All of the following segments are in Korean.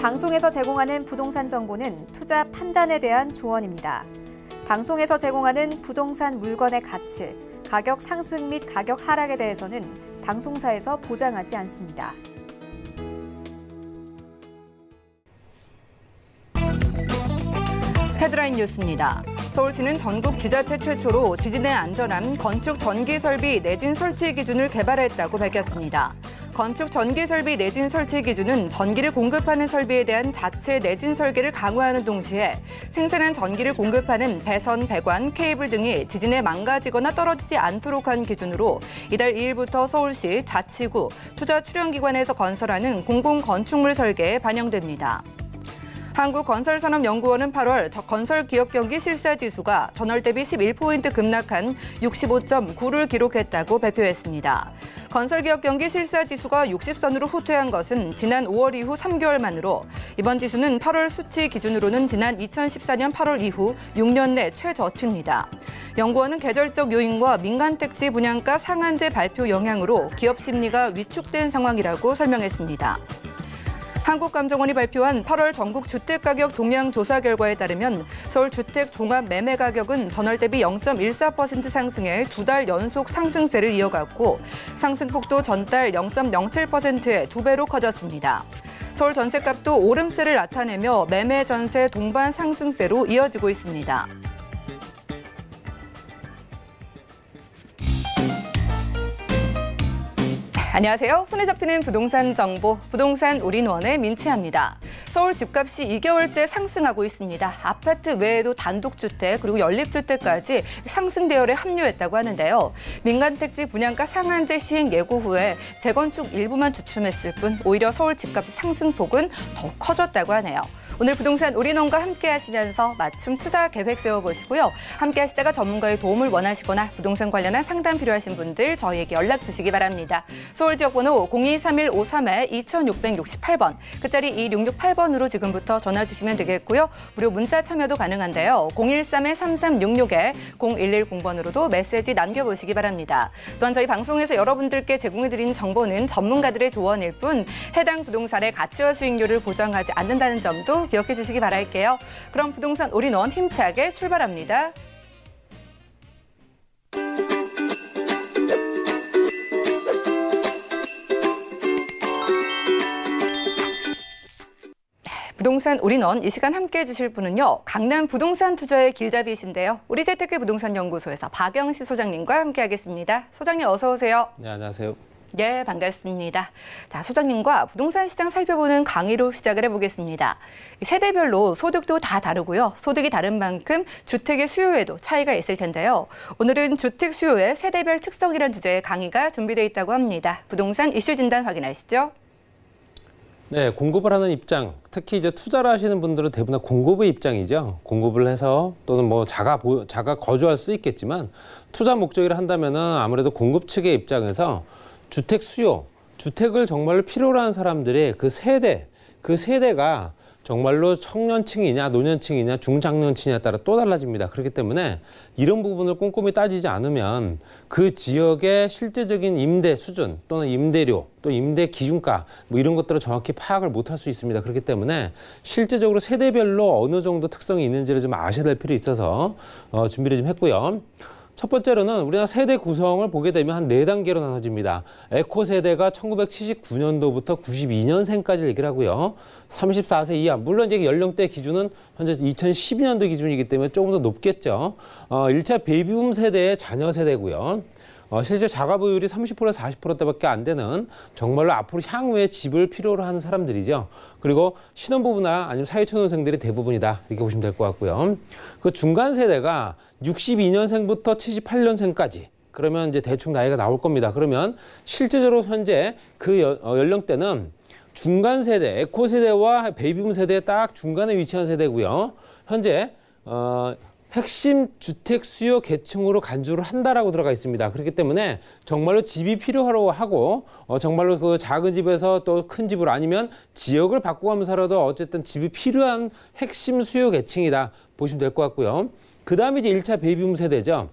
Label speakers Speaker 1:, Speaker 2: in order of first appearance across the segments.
Speaker 1: 방송에서 제공하는 부동산 정보는 투자 판단에 대한 조언입니다. 방송에서 제공하는 부동산 물건의 가치, 가격 상승 및 가격 하락에 대해서는 방송사에서 보장하지 않습니다.
Speaker 2: 헤드라인 뉴스입니다. 서울시는 전국 지자체 최초로 지진에 안전한 건축 전기 설비 내진 설치 기준을 개발했다고 밝혔습니다. 건축 전기 설비 내진 설치 기준은 전기를 공급하는 설비에 대한 자체 내진 설계를 강화하는 동시에 생산한 전기를 공급하는 배선, 배관, 케이블 등이 지진에 망가지거나 떨어지지 않도록 한 기준으로 이달 2일부터 서울시 자치구 투자출연기관에서 건설하는 공공건축물 설계에 반영됩니다. 한국건설산업연구원은 8월 건설기업 경기 실사지수가 전월 대비 11포인트 급락한 65.9를 기록했다고 발표했습니다. 건설기업 경기 실사지수가 60선으로 후퇴한 것은 지난 5월 이후 3개월 만으로 이번 지수는 8월 수치 기준으로는 지난 2014년 8월 이후 6년 내 최저치입니다. 연구원은 계절적 요인과 민간택지 분양가 상한제 발표 영향으로 기업 심리가 위축된 상황이라고 설명했습니다. 한국감정원이 발표한 8월 전국 주택가격 동향 조사 결과에 따르면 서울 주택 종합 매매 가격은 전월 대비 0.14% 상승해 2달 연속 상승세를 이어갔고 상승폭도 전달 0.07%의 2배로 커졌습니다. 서울 전셋값도 오름세를 나타내며 매매 전세 동반 상승세로 이어지고 있습니다. 안녕하세요. 손에 잡히는 부동산 정보, 부동산 올인원의 민채합니다. 서울 집값이 2개월째 상승하고 있습니다. 아파트 외에도 단독주택 그리고 연립주택까지 상승 대열에 합류했다고 하는데요. 민간택지 분양가 상한제 시행 예고 후에 재건축 일부만 주춤했을 뿐 오히려 서울 집값 상승폭은 더 커졌다고 하네요. 오늘 부동산 올인원과 함께 하시면서 맞춤 투자 계획 세워보시고요. 함께 하시다가 전문가의 도움을 원하시거나 부동산 관련한 상담 필요하신 분들 저희에게 연락 주시기 바랍니다. 서울 지역번호 0231-53-2668번, 끝자리 2668번으로 지금부터 전화 주시면 되겠고요. 무료 문자 참여도 가능한데요. 013-3366-0110번으로도 메시지 남겨보시기 바랍니다. 또한 저희 방송에서 여러분들께 제공해드린 정보는 전문가들의 조언일 뿐 해당 부동산의 가치와 수익률을 보장하지 않는다는 점도 기억해 주시기 바랄게요. 그럼 부동산 올인원 힘차게 출발합니다. 부동산 올인원 이 시간 함께 해주실 분은요. 강남 부동산 투자의 길잡이이신데요. 우리재테크 부동산연구소에서 박영시 소장님과 함께하겠습니다. 소장님 어서 오세요.
Speaker 3: 네, 안녕하세요.
Speaker 2: 네, 반갑습니다. 자, 소장님과 부동산 시장 살펴보는 강의로 시작을 해보겠습니다. 세대별로 소득도 다 다르고요. 소득이 다른 만큼 주택의 수요에도 차이가 있을 텐데요. 오늘은 주택 수요의 세대별 특성이란 주제의 강의가 준비되어 있다고 합니다. 부동산 이슈 진단 확인하시죠.
Speaker 3: 네, 공급을 하는 입장, 특히 이제 투자를 하시는 분들은 대부분 공급의 입장이죠. 공급을 해서 또는 뭐 자가 거주할 수 있겠지만 투자 목적으로 한다면은 아무래도 공급 측의 입장에서 주택 수요, 주택을 정말로 필요로 하는 사람들의 그 세대가 정말로 청년층이냐, 노년층이냐, 중장년층이냐에 따라 또 달라집니다. 그렇기 때문에 이런 부분을 꼼꼼히 따지지 않으면 그 지역의 실제적인 임대 수준 또는 임대료, 또 임대 기준가 뭐 이런 것들을 정확히 파악을 못할 수 있습니다. 그렇기 때문에 실제적으로 세대별로 어느 정도 특성이 있는지를 좀 아셔야 될 필요가 있어서 준비를 좀 했고요. 첫 번째로는 우리나라 세대 구성을 보게 되면 한 4단계로 나눠집니다. 에코 세대가 1979년도부터 92년생까지 얘기를 하고요. 34세 이하, 물론 이제 연령대 기준은 현재 2012년도 기준이기 때문에 조금 더 높겠죠. 1차 베이비붐 세대의 자녀 세대고요. 실제 자가 보유율이 30%에서 40%대밖에 안 되는 정말로 앞으로 향후에 집을 필요로 하는 사람들이죠. 그리고 신혼부부나 아니면 사회초년생들이 대부분이다. 이렇게 보시면 될 것 같고요. 그 중간 세대가 62년생부터 78년생까지. 그러면 이제 대충 나이가 나올 겁니다. 그러면 실제적으로 현재 그 연령대는 중간 세대, 에코 세대와 베이비붐 세대의 딱 중간에 위치한 세대고요. 현재 핵심 주택 수요 계층으로 간주를 한다라고 들어가 있습니다. 그렇기 때문에 정말로 집이 필요하고 하고 정말로 그 작은 집에서 또 큰 집으로 아니면 지역을 바꿔가면서라도 어쨌든 집이 필요한 핵심 수요 계층이다 보시면 될 것 같고요. 그 다음에 이제 1차 베이비붐 세대죠.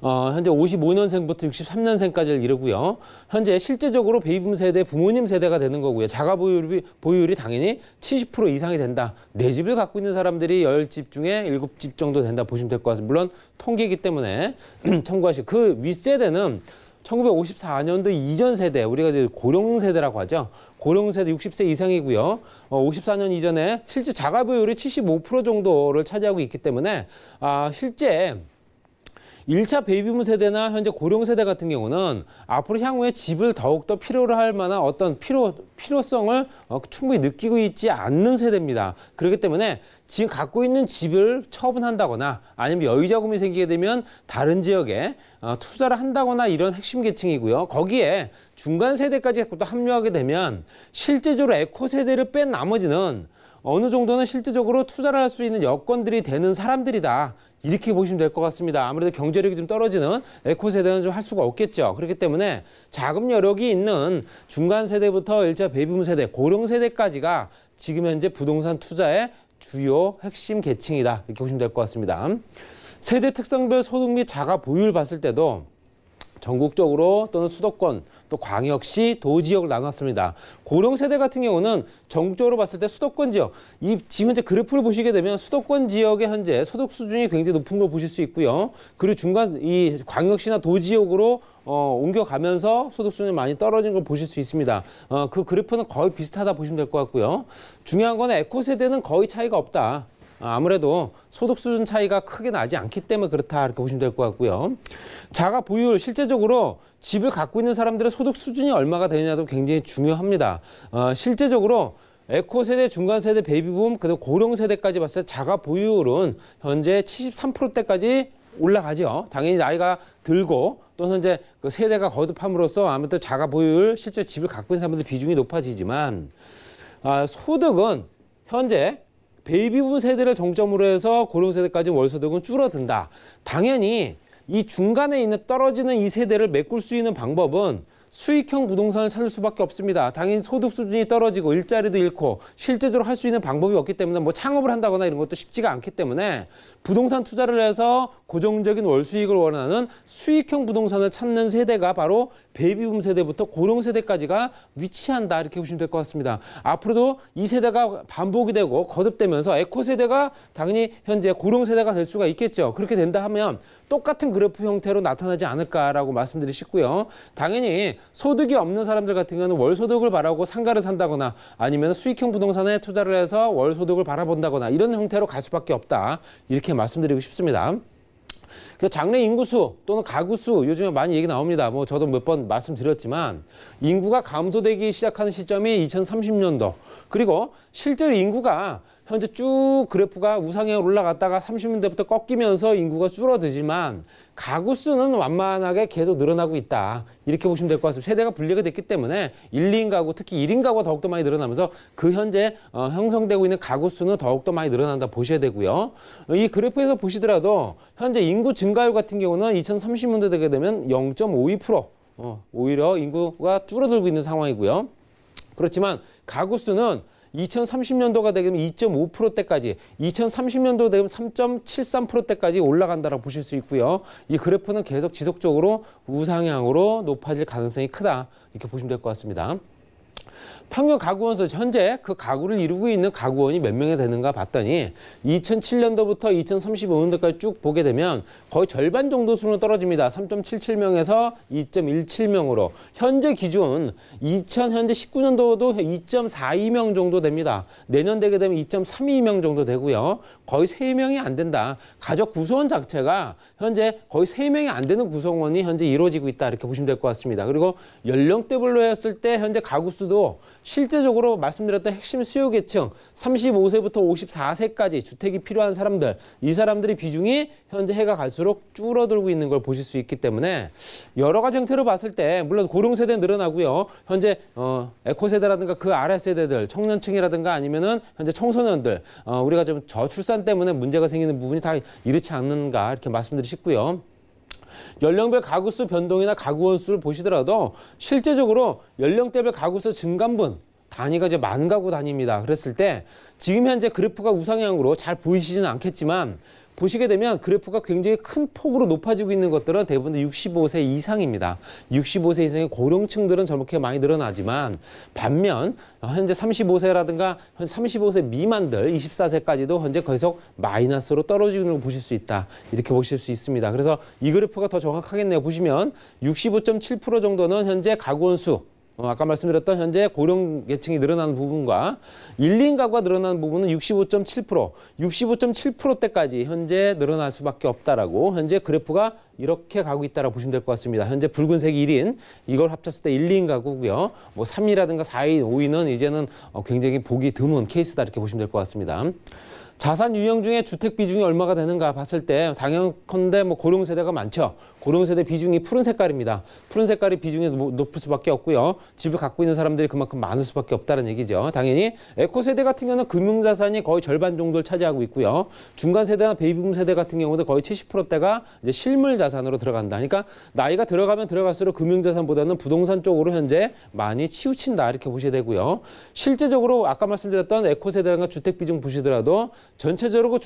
Speaker 3: 현재 55년생부터 63년생까지를 이루고요. 현재 실제적으로 베이비붐 세대 부모님 세대가 되는 거고요. 자가 보유율이 당연히 70% 이상이 된다. 4집을 갖고 있는 사람들이 10집 중에 7집 정도 된다 보시면 될 것 같습니다. 물론 통계이기 때문에 참고하시고 그 윗세대는 1954년도 이전 세대, 우리가 이제 고령 세대라고 하죠. 고령 세대 60세 이상이고요. 54년 이전에 실제 자가 보유율이 75% 정도를 차지하고 있기 때문에 실제 1차 베이비붐 세대나 현재 고령 세대 같은 경우는 앞으로 향후에 집을 더욱더 필요로 할 만한 어떤 필요성을 충분히 느끼고 있지 않는 세대입니다. 그렇기 때문에 지금 갖고 있는 집을 처분한다거나 아니면 여유 자금이 생기게 되면 다른 지역에 투자를 한다거나 이런 핵심 계층이고요. 거기에 중간 세대까지 또 합류하게 되면 실제적으로 에코 세대를 뺀 나머지는 어느 정도는 실질적으로 투자를 할 수 있는 여건들이 되는 사람들이다. 이렇게 보시면 될 것 같습니다. 아무래도 경제력이 좀 떨어지는 에코 세대는 좀 할 수가 없겠죠. 그렇기 때문에 자금 여력이 있는 중간 세대부터 1차 베이비붐 세대, 고령 세대까지가 지금 현재 부동산 투자의 주요 핵심 계층이다. 이렇게 보시면 될 것 같습니다. 세대 특성별 소득 및 자가 보유를 봤을 때도 전국적으로 또는 수도권, 또 광역시, 도지역을 나눴습니다. 고령 세대 같은 경우는 전국적으로 봤을 때 수도권 지역, 지금 현재 그래프를 보시게 되면 수도권 지역의 현재 소득 수준이 굉장히 높은 걸 보실 수 있고요. 그리고 중간 이 광역시나 도지역으로 옮겨가면서 소득 수준이 많이 떨어진 걸 보실 수 있습니다. 그 그래프는 거의 비슷하다 보시면 될 것 같고요. 중요한 건 에코 세대는 거의 차이가 없다. 아무래도 소득 수준 차이가 크게 나지 않기 때문에 그렇다 이렇게 보시면 될 것 같고요. 자가 보유율 실제적으로 집을 갖고 있는 사람들의 소득 수준이 얼마가 되느냐도 굉장히 중요합니다. 실제적으로 에코 세대, 중간 세대, 베이비붐, 그리고 고령 세대까지 봤을 때 자가 보유율은 현재 73%대까지 올라가죠. 당연히 나이가 들고 또 현재 그 세대가 거듭함으로써 아무튼 자가 보유율, 실제 집을 갖고 있는 사람들 비중이 높아지지만 소득은 현재 베이비붐 세대를 정점으로 해서 고령 세대까지 월소득은 줄어든다. 당연히 이 중간에 있는 떨어지는 이 세대를 메꿀 수 있는 방법은 수익형 부동산을 찾을 수밖에 없습니다. 당연히 소득 수준이 떨어지고 일자리도 잃고 실제적으로 할 수 있는 방법이 없기 때문에 뭐 창업을 한다거나 이런 것도 쉽지가 않기 때문에 부동산 투자를 해서 고정적인 월 수익을 원하는 수익형 부동산을 찾는 세대가 바로 베이비붐 세대부터 고령 세대까지가 위치한다 이렇게 보시면 될 것 같습니다. 앞으로도 이 세대가 반복이 되고 거듭되면서 에코 세대가 당연히 현재 고령 세대가 될 수가 있겠죠. 그렇게 된다 하면 똑같은 그래프 형태로 나타나지 않을까라고 말씀드리고 싶고요. 당연히 소득이 없는 사람들 같은 경우는 월소득을 바라고 상가를 산다거나 아니면 수익형 부동산에 투자를 해서 월소득을 바라본다거나 이런 형태로 갈 수밖에 없다. 이렇게 말씀드리고 싶습니다. 장래 인구수 또는 가구수 요즘에 많이 얘기 나옵니다. 뭐 저도 몇 번 말씀드렸지만 인구가 감소되기 시작하는 시점이 2030년도 그리고 실제로 인구가 현재 쭉 그래프가 우상향으로 올라갔다가 30년대부터 꺾이면서 인구가 줄어들지만 가구 수는 완만하게 계속 늘어나고 있다. 이렇게 보시면 될 것 같습니다. 세대가 분리가 됐기 때문에 1, 2인 가구, 특히 1인 가구가 더욱더 많이 늘어나면서 그 현재 형성되고 있는 가구 수는 더욱더 많이 늘어난다 보셔야 되고요. 이 그래프에서 보시더라도 현재 인구 증가율 같은 경우는 2030년대 되게 되면 0.52% 오히려 인구가 줄어들고 있는 상황이고요. 그렇지만 가구 수는 2030년도가 되면 2.5%대까지, 2030년도 되면 3.73%대까지 올라간다라고 보실 수 있고요. 이 그래프는 계속 지속적으로 우상향으로 높아질 가능성이 크다. 이렇게 보시면 될 것 같습니다. 평균 가구원 수, 현재 그 가구를 이루고 있는 가구원이 몇 명이 되는가 봤더니 2007년도부터 2035년도까지 쭉 보게 되면 거의 절반 정도 수는 떨어집니다. 3.77명에서 2.17명으로. 현재 기준 현재 19년도도 2.42명 정도 됩니다. 내년 되게 되면 2.32명 정도 되고요. 거의 3명이 안 된다. 가족 구성원 자체가 현재 거의 3명이 안 되는 구성원이 현재 이루어지고 있다. 이렇게 보시면 될 것 같습니다. 그리고 연령대별로 했을 때 현재 가구 수도 실제적으로 말씀드렸던 핵심 수요 계층 35세부터 54세까지 주택이 필요한 사람들, 이 사람들의 비중이 현재 해가 갈수록 줄어들고 있는 걸 보실 수 있기 때문에 여러 가지 형태로 봤을 때 물론 고령 세대는 늘어나고요. 현재 에코 세대라든가 그 아래 세대들, 청년층이라든가 아니면은 현재 청소년들 우리가 좀 저출산 때문에 문제가 생기는 부분이 다 이렇지 않는가 이렇게 말씀드리고 싶고요. 연령별 가구수 변동이나 가구원 수를 보시더라도 실제적으로 연령대별 가구수 증감분 단위가 이제 만 가구 단위입니다. 그랬을 때 지금 현재 그래프가 우상향으로 잘 보이시지는 않겠지만 보시게 되면 그래프가 굉장히 큰 폭으로 높아지고 있는 것들은 대부분 65세 이상입니다. 65세 이상의 고령층들은 저렇게 많이 늘어나지만 반면 현재 35세라든가 35세 미만들 24세까지도 현재 계속 마이너스로 떨어지는 걸 보실 수 있다. 이렇게 보실 수 있습니다. 그래서 이 그래프가 더 정확하겠네요. 보시면 65.7% 정도는 현재 가구원 수 아까 말씀드렸던 현재 고령 계층이 늘어나는 부분과 1, 2인 가구가 늘어나는 부분은 65.7%, 65.7%대까지 현재 늘어날 수밖에 없다라고 현재 그래프가 이렇게 가고 있다라고 보시면 될 것 같습니다. 현재 붉은색이 1인, 이걸 합쳤을 때 1, 2인 가구고요. 뭐 3위라든가 4인, 5위는 이제는 굉장히 보기 드문 케이스다 이렇게 보시면 될 것 같습니다. 자산 유형 중에 주택 비중이 얼마가 되는가 봤을 때 당연컨대 뭐 고령 세대가 많죠. 고령 세대 비중이 푸른 색깔입니다. 푸른 색깔이 비중이 높을 수밖에 없고요. 집을 갖고 있는 사람들이 그만큼 많을 수밖에 없다는 얘기죠. 당연히 에코 세대 같은 경우는 금융 자산이 거의 절반 정도를 차지하고 있고요. 중간 세대나 베이비붐 세대 같은 경우도 거의 70%대가 이제 실물 자산으로 들어간다. 그러니까 나이가 들어가면 들어갈수록 금융 자산보다는 부동산 쪽으로 현재 많이 치우친다 이렇게 보셔야 되고요. 실제적으로 아까 말씀드렸던 에코 세대나 주택 비중 보시더라도 전체적으로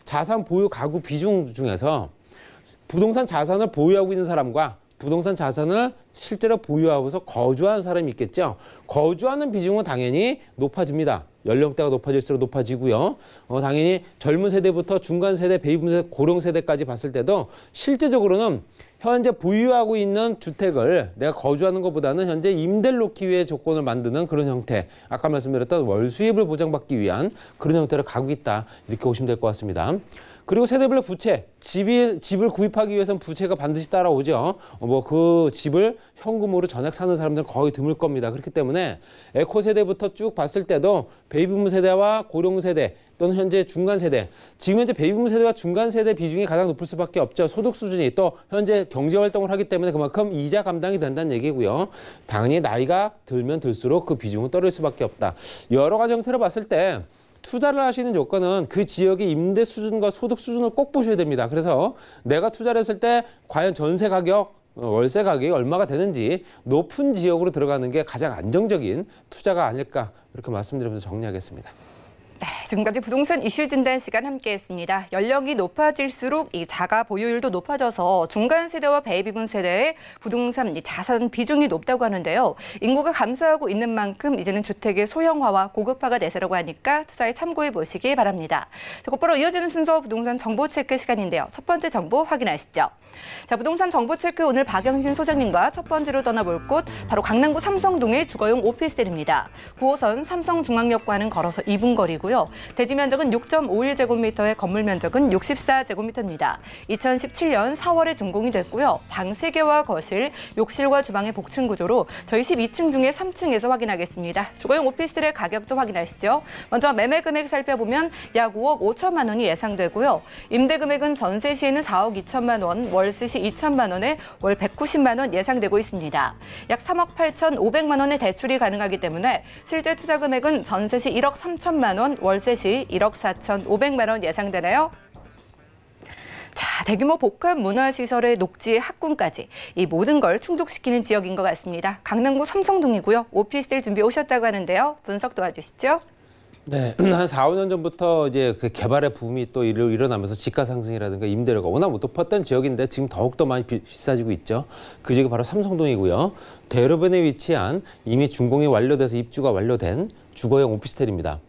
Speaker 3: 자산 보유 가구 비중 중에서 부동산 자산을 보유하고 있는 사람과 부동산 자산을 실제로 보유하고서 거주하는 사람이 있겠죠. 거주하는 비중은 당연히 높아집니다. 연령대가 높아질수록 높아지고요. 당연히 젊은 세대부터 중간 세대, 베이비 세대, 고령 세대까지 봤을 때도 실제적으로는 현재 보유하고 있는 주택을 내가 거주하는 것보다는 현재 임대를 놓기 위해 조건을 만드는 그런 형태. 아까 말씀드렸던 월 수입을 보장받기 위한 그런 형태로 가고 있다. 이렇게 보시면 될 것 같습니다. 그리고 세대별 부채, 집을 구입하기 위해서는 부채가 반드시 따라오죠. 그 집을 현금으로 전액 사는 사람들은 거의 드물 겁니다. 그렇기 때문에 에코 세대부터 쭉 봤을 때도 베이비붐 세대와 고령 세대 또는 현재 중간 세대, 지금 현재 베이비붐 세대와 중간 세대 비중이 가장 높을 수밖에 없죠. 소득 수준이 또 현재 경제 활동을 하기 때문에 그만큼 이자 감당이 된다는 얘기고요. 당연히 나이가 들면 들수록 그 비중은 떨어질 수밖에 없다. 여러 가지 형태로 봤을 때 투자를 하시는 조건은 그 지역의 임대 수준과 소득 수준을 꼭 보셔야 됩니다. 그래서 내가 투자를 했을 때 과연 전세 가격, 월세 가격이 얼마가 되는지 높은 지역으로 들어가는 게 가장 안정적인 투자가 아닐까 이렇게 말씀드리면서 정리하겠습니다.
Speaker 2: 네, 지금까지 부동산 이슈 진단 시간 함께했습니다. 연령이 높아질수록 이 자가 보유율도 높아져서 중간 세대와 베이비붐 세대의 부동산 자산 비중이 높다고 하는데요. 인구가 감소하고 있는 만큼 이제는 주택의 소형화와 고급화가 대세라고 하니까 투자에 참고해 보시기 바랍니다. 자, 곧바로 이어지는 순서 부동산 정보 체크 시간인데요. 첫 번째 정보 확인하시죠. 자, 부동산 정보 체크 오늘 박영신 소장님과 첫 번째로 떠나볼 곳 바로 강남구 삼성동의 주거용 오피스텔입니다. 9호선 삼성중앙역과는 걸어서 2분 거리고요. 대지 면적은 6.51제곱미터의 건물 면적은 64제곱미터입니다. 2017년 4월에 준공이 됐고요. 방 3개와 거실, 욕실과 주방의 복층 구조로 저희 12층 중에 3층에서 확인하겠습니다. 주거용 오피스텔의 가격도 확인하시죠. 먼저 매매 금액 살펴보면 약 5억 5천만 원이 예상되고요. 임대 금액은 전세 시에는 4억 2천만 원, 월세 시 2천만 원에 월 190만 원 예상되고 있습니다. 약 3억 8,500만 원의 대출이 가능하기 때문에 실제 투자 금액은 전세 시 1억 3천만 원, 월세 시 1억 4,500만 원 예상되나요? 자, 대규모 복합 문화시설의 녹지 학군까지 이 모든 걸 충족시키는 지역인 것 같습니다. 강남구 삼성동이고요. 오피스텔 준비 오셨다고 하는데요. 분석 도와주시죠.
Speaker 3: 네, 한 4, 5년 전부터 이제 그 개발의 붐이 또 일어나면서 지가 상승이라든가 임대료가 워낙 높았던 지역인데 지금 더욱더 많이 비싸지고 있죠. 그 지역이 바로 삼성동이고요. 대로변에 위치한 이미 준공이 완료돼서 입주가 완료된 주거용 오피스텔입니다.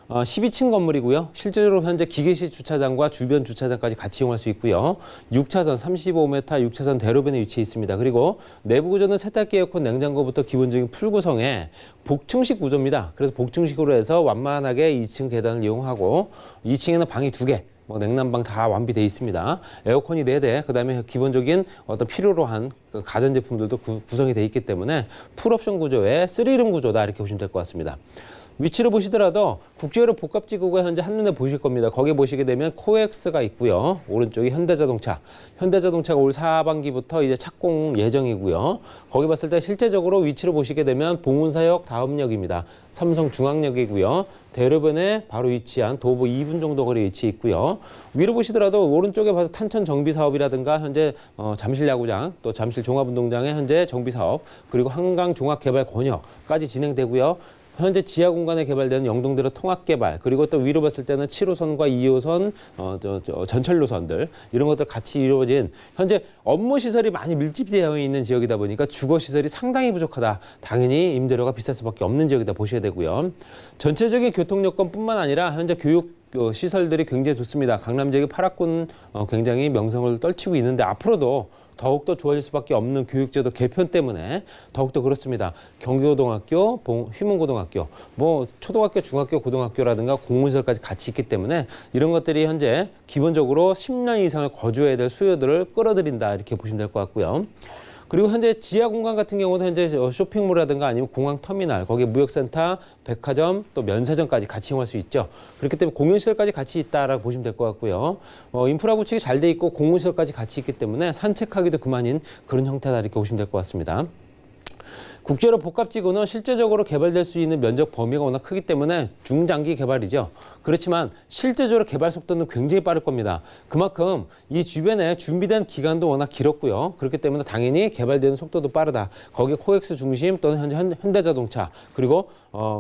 Speaker 3: 12층 건물이고요. 실제로 현재 기계식 주차장과 주변 주차장까지 같이 이용할 수 있고요. 6차선 35m 6차선 대로변에 위치해 있습니다. 그리고 내부 구조는 세탁기, 에어컨, 냉장고부터 기본적인 풀구성에 복층식 구조입니다. 그래서 복층식으로 해서 완만하게 2층 계단을 이용하고 2층에는 방이 2개. 냉난방 다 완비돼 있습니다. 에어컨이 4대, 그다음에 기본적인 어떤 필요로 한 가전제품들도 구성이 돼 있기 때문에 풀옵션 구조의 3룸 구조다 이렇게 보시면 될 것 같습니다. 위치를 보시더라도 국제유럽 복합지구가 현재 한눈에 보실 겁니다. 거기 보시게 되면 코엑스가 있고요. 오른쪽이 현대자동차. 현대자동차가 올 하반기부터 이제 착공 예정이고요. 거기 봤을 때 실제적으로 위치를 보시게 되면 봉은사역 다음역입니다. 삼성중앙역이고요. 대로변에 바로 위치한 도보 2분 정도 거리에 위치해 있고요. 위로 보시더라도 오른쪽에 봐서 탄천 정비 사업이라든가 현재 잠실 야구장, 또 잠실 종합운동장의 현재 정비 사업, 그리고 한강 종합개발 권역까지 진행되고요. 현재 지하 공간에 개발되는 영동대로 통합 개발, 그리고 또 위로 봤을 때는 7호선과 2호선 전철 노선들 이런 것들 같이 이루어진 현재 업무 시설이 많이 밀집되어 있는 지역이다 보니까 주거 시설이 상당히 부족하다. 당연히 임대료가 비쌀 수밖에 없는 지역이다 보셔야 되고요. 전체적인 교통 여건뿐만 아니라 현재 교육 시설들이 굉장히 좋습니다. 강남 지역의 8학군 굉장히 명성을 떨치고 있는데 앞으로도 더욱더 좋아질 수밖에 없는 교육제도 개편 때문에 더욱더 그렇습니다. 경기고등학교, 휘문고등학교, 뭐 초등학교, 중학교, 고등학교라든가 공무시설까지 같이 있기 때문에 이런 것들이 현재 기본적으로 10년 이상을 거주해야 될 수요들을 끌어들인다 이렇게 보시면 될 것 같고요. 그리고 현재 지하 공간 같은 경우는 현재 쇼핑몰이라든가 아니면 공항 터미널, 거기에 무역센터, 백화점, 또 면세점까지 같이 이용할 수 있죠. 그렇기 때문에 공연시설까지 같이 있다라고 보시면 될 것 같고요. 인프라 구축이 잘 돼 있고 공무시설까지 같이 있기 때문에 산책하기도 그만인 그런 형태다 이렇게 보시면 될 것 같습니다. 국제로 복합지구는 실제적으로 개발될 수 있는 면적 범위가 워낙 크기 때문에 중장기 개발이죠. 그렇지만 실제적으로 개발 속도는 굉장히 빠를 겁니다. 그만큼 이 주변에 준비된 기간도 워낙 길었고요. 그렇기 때문에 당연히 개발되는 속도도 빠르다. 거기에 코엑스 중심 또는 현대자동차 그리고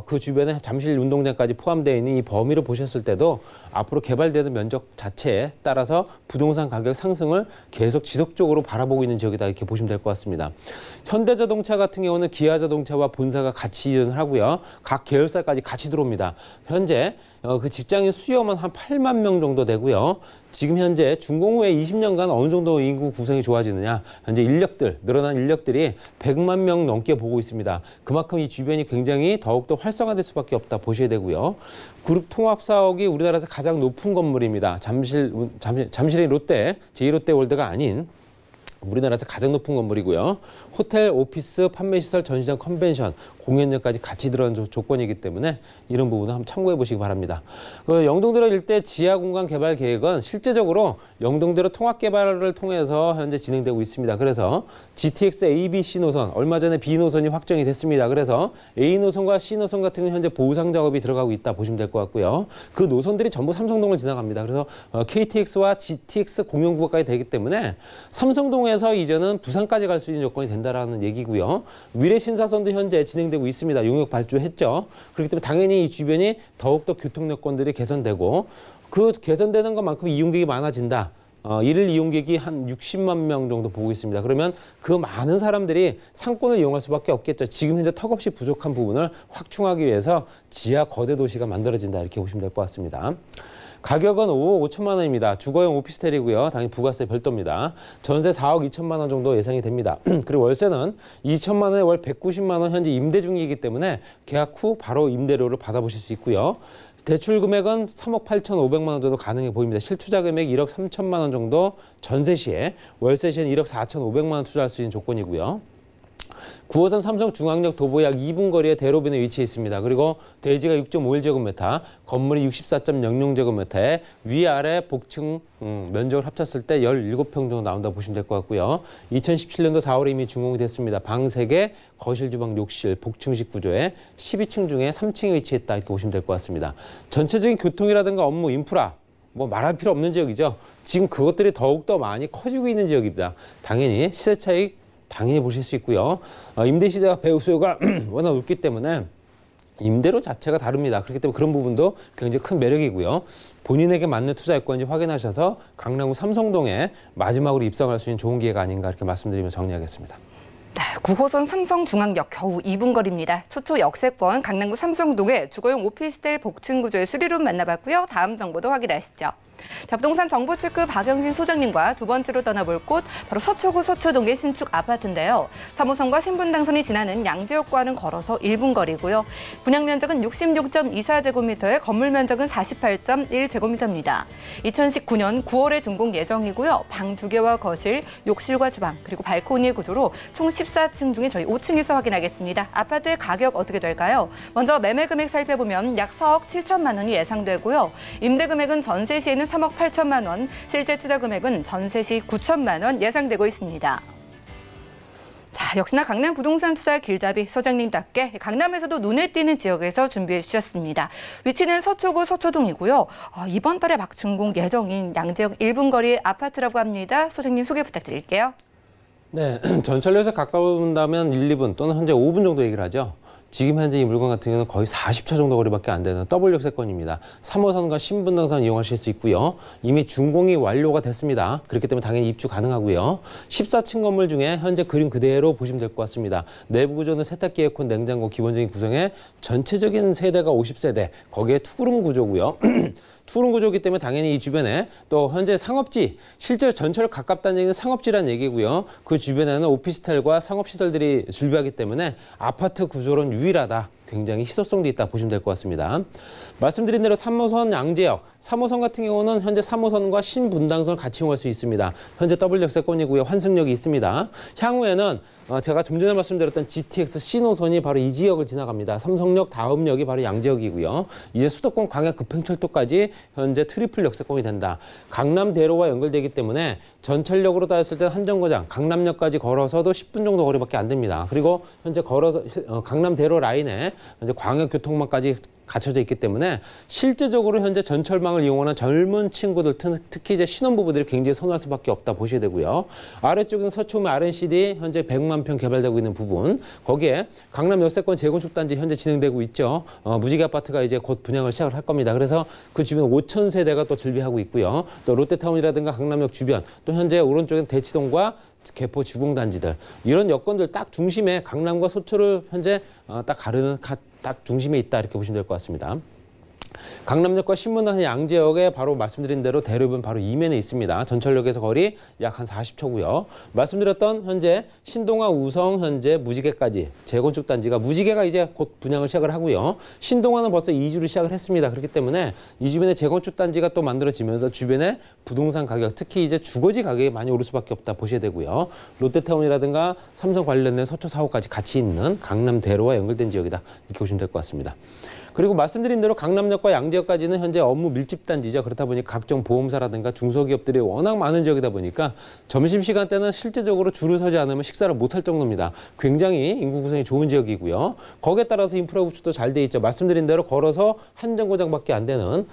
Speaker 3: 그 주변에 잠실 운동장까지 포함되어 있는 이 범위를 보셨을 때도 앞으로 개발되는 면적 자체에 따라서 부동산 가격 상승을 계속 지속적으로 바라보고 있는 지역이다 이렇게 보시면 될 것 같습니다. 현대자동차 같은 경우는 기아자동차와 본사가 같이 이전을 하고요. 각 계열사까지 같이 들어옵니다. 현재 그 직장인 수요만 한 8만 명 정도 되고요. 지금 현재 준공 후에 20년간 어느 정도 인구 구성이 좋아지느냐. 현재 늘어난 인력들이 100만 명 넘게 보고 있습니다. 그만큼 이 주변이 굉장히 더욱더 활성화될 수밖에 없다 보셔야 되고요. 그룹 통합 사옥이 우리나라에서 가장 높은 건물입니다. 잠실의 롯데, 제2롯데월드가 아닌 우리나라에서 가장 높은 건물이고요. 호텔, 오피스, 판매시설, 전시장, 컨벤션, 공연장까지 같이 들어간 조건이기 때문에 이런 부분은 한번 참고해 보시기 바랍니다. 영동대로 일대 지하 공간 개발 계획은 실제적으로 영동대로 통합 개발을 통해서 현재 진행되고 있습니다. 그래서 GTX A, B, C 노선, 얼마 전에 B 노선이 확정이 됐습니다. 그래서 A 노선과 C 노선 같은 경우는 현재 보상 작업이 들어가고 있다 보시면 될 것 같고요. 그 노선들이 전부 삼성동을 지나갑니다. 그래서 KTX와 GTX 공용구간까지 되기 때문에 삼성동에서 이제는 부산까지 갈 수 있는 여건이 된다라는 얘기고요. 위례신사선도 현재 진행되고 있습니다. 용역 발주했죠. 그렇기 때문에 당연히 이 주변이 더욱더 교통 여건들이 개선되고 그 개선되는 것만큼 이용객이 많아진다. 일일 이용객이 한 60만 명 정도 보고 있습니다. 그러면 그 많은 사람들이 상권을 이용할 수밖에 없겠죠. 지금 현재 턱없이 부족한 부분을 확충하기 위해서 지하 거대 도시가 만들어진다 이렇게 보시면 될 것 같습니다. 가격은 5억 5천만 원입니다. 주거용 오피스텔이고요. 당연히 부가세 별도입니다. 전세 4억 2천만 원 정도 예상이 됩니다. 그리고 월세는 2천만 원에 월 190만 원 현재 임대 중이기 때문에 계약 후 바로 임대료를 받아보실 수 있고요. 대출 금액은 3억 8,500만 원 정도 가능해 보입니다. 실투자 금액 1억 3천만 원 정도 전세 시에, 월세 시에는 1억 4,500만 원 투자할 수 있는 조건이고요. 9호선 삼성중앙역 도보 약 2분 거리에 대로변에 위치해 있습니다. 그리고 대지가 6.51제곱미터, 건물이 64.00제곱미터에 위아래 복층 면적을 합쳤을 때 17평 정도 나온다고 보시면 될 것 같고요. 2017년도 4월에 이미 준공이 됐습니다. 방 3개, 거실, 주방, 욕실, 복층식 구조에 12층 중에 3층에 위치했다 이렇게 보시면 될 것 같습니다. 전체적인 교통이라든가 업무, 인프라 뭐 말할 필요 없는 지역이죠. 지금 그것들이 더욱더 많이 커지고 있는 지역입니다. 당연히 시세 차익 당연히 보실 수 있고요. 임대시대가 배우 수요가 워낙 높기 때문에 임대료 자체가 다릅니다. 그렇기 때문에 그런 부분도 굉장히 큰 매력이고요. 본인에게 맞는 투자 여건인지 확인하셔서 강남구 삼성동에 마지막으로 입성할 수 있는 좋은 기회가 아닌가 이렇게 말씀드리며 정리하겠습니다.
Speaker 2: 네, 9호선 삼성중앙역 겨우 2분 거리입니다. 초초 역세권 강남구 삼성동의 주거용 오피스텔 복층 구조의 수리룸 만나봤고요. 다음 정보도 확인하시죠. 자, 부동산 정보체크 박영진 소장님과 두 번째로 떠나볼 곳 바로 서초구 서초동의 신축 아파트인데요. 3호선과 신분당선이 지나는 양재역과는 걸어서 1분 거리고요. 분양 면적은 66.24제곱미터에 건물 면적은 48.1제곱미터입니다. 2019년 9월에 준공 예정이고요. 방 2개와 거실, 욕실과 주방, 그리고 발코니 구조로 총 14층 중에 저희 5층에서 확인하겠습니다. 아파트의 가격 어떻게 될까요? 먼저 매매 금액 살펴보면 약 4억 7천만 원이 예상되고요. 임대 금액은 전세 시에는 3억 8천만 원, 실제 투자 금액은 전세 시 9천만 원 예상되고 있습니다. 자, 역시나 강남 부동산 투자 길잡이 소장님답게 강남에서도 눈에 띄는 지역에서 준비해 주셨습니다. 위치는 서초구 서초동이고요. 이번 달에 막 준공 예정인 양재역 1분 거리 아파트라고 합니다. 소장님 소개 부탁드릴게요.
Speaker 3: 네, 전철역에서 가까운다면 1, 2분 또는 현재 5분 정도 얘기를 하죠. 지금 현재 이 물건 같은 경우는 거의 40초 정도 거리밖에 안 되는 더블 역세권입니다. 3호선과 신분당선 이용하실 수 있고요. 이미 준공이 완료가 됐습니다. 그렇기 때문에 당연히 입주 가능하고요. 14층 건물 중에 현재 그림 그대로 보시면 될 것 같습니다. 내부 구조는 세탁기, 에어컨, 냉장고 기본적인 구성에 전체적인 세대가 50세대, 거기에 투룸 구조고요. 투룸 구조이기 때문에 당연히 이 주변에 또 현재 상업지, 실제 전철 가깝다는 얘기는 상업지란 얘기고요. 그 주변에는 오피스텔과 상업시설들이 즐비하기 때문에 아파트 구조로는 유일하다. 굉장히 희소성도 있다 보시면 될 것 같습니다. 말씀드린 대로 3호선 양재역, 3호선 같은 경우는 현재 3호선과 신분당선을 같이 이용할 수 있습니다. 현재 더블 역세권이고요. 환승역이 있습니다. 향후에는 제가 좀 전에 말씀드렸던 GTX 신호선이 바로 이 지역을 지나갑니다. 삼성역 다음 역이 바로 양재역이고요. 이제 수도권 광역 급행철도까지 현재 트리플 역세권이 된다. 강남대로와 연결되기 때문에 전철역으로 따졌을 때 한정거장, 강남역까지 걸어서도 10분 정도 거리밖에 안 됩니다. 그리고 현재 걸어서 강남대로 라인에 현재 광역교통망까지 갖춰져 있기 때문에 실제적으로 현재 전철망을 이용하는 젊은 친구들, 특히 이제 신혼부부들이 굉장히 선호할 수밖에 없다 보셔야 되고요. 아래쪽은 서초면 R&CD 현재 100만 평 개발되고 있는 부분, 거기에 강남 역세권 재건축 단지 현재 진행되고 있죠. 무지개 아파트가 이제 곧 분양을 시작을 할 겁니다. 그래서 그 주변 5천 세대가 또 즐비하고 있고요. 또 롯데타운이라든가 강남역 주변, 또 현재 오른쪽엔 대치동과 개포 주공단지들, 이런 여건들 딱 중심에 강남과 서초를 현재 딱 가르는 딱 중심에 있다 이렇게 보시면 될 것 같습니다. 강남역과 신분당선 양재역에 바로 말씀드린 대로 대로변 바로 이면에 있습니다. 전철역에서 거리 약 한 40초고요. 말씀드렸던 현재 신동아 우성 현재 무지개까지 재건축 단지가 무지개가 이제 곧 분양을 시작을 하고요. 신동아는 벌써 이주를 시작을 했습니다. 그렇기 때문에 이 주변에 재건축 단지가 또 만들어지면서 주변에 부동산 가격, 특히 이제 주거지 가격이 많이 오를 수밖에 없다 보셔야 되고요. 롯데타운이라든가 삼성 관련된 서초 4호까지 같이 있는 강남대로와 연결된 지역이다 이렇게 보시면 될 것 같습니다. 그리고 말씀드린 대로 강남역과 양재역까지는 현재 업무 밀집 단지죠. 그렇다 보니 각종 보험사라든가 중소기업들이 워낙 많은 지역이다 보니까 점심시간 때는 실제적으로 줄을 서지 않으면 식사를 못할 정도입니다. 굉장히 인구 구성이 좋은 지역이고요. 거기에 따라서 인프라 구축도 잘 돼 있죠. 말씀드린 대로 걸어서 한 정거장밖에 안 되는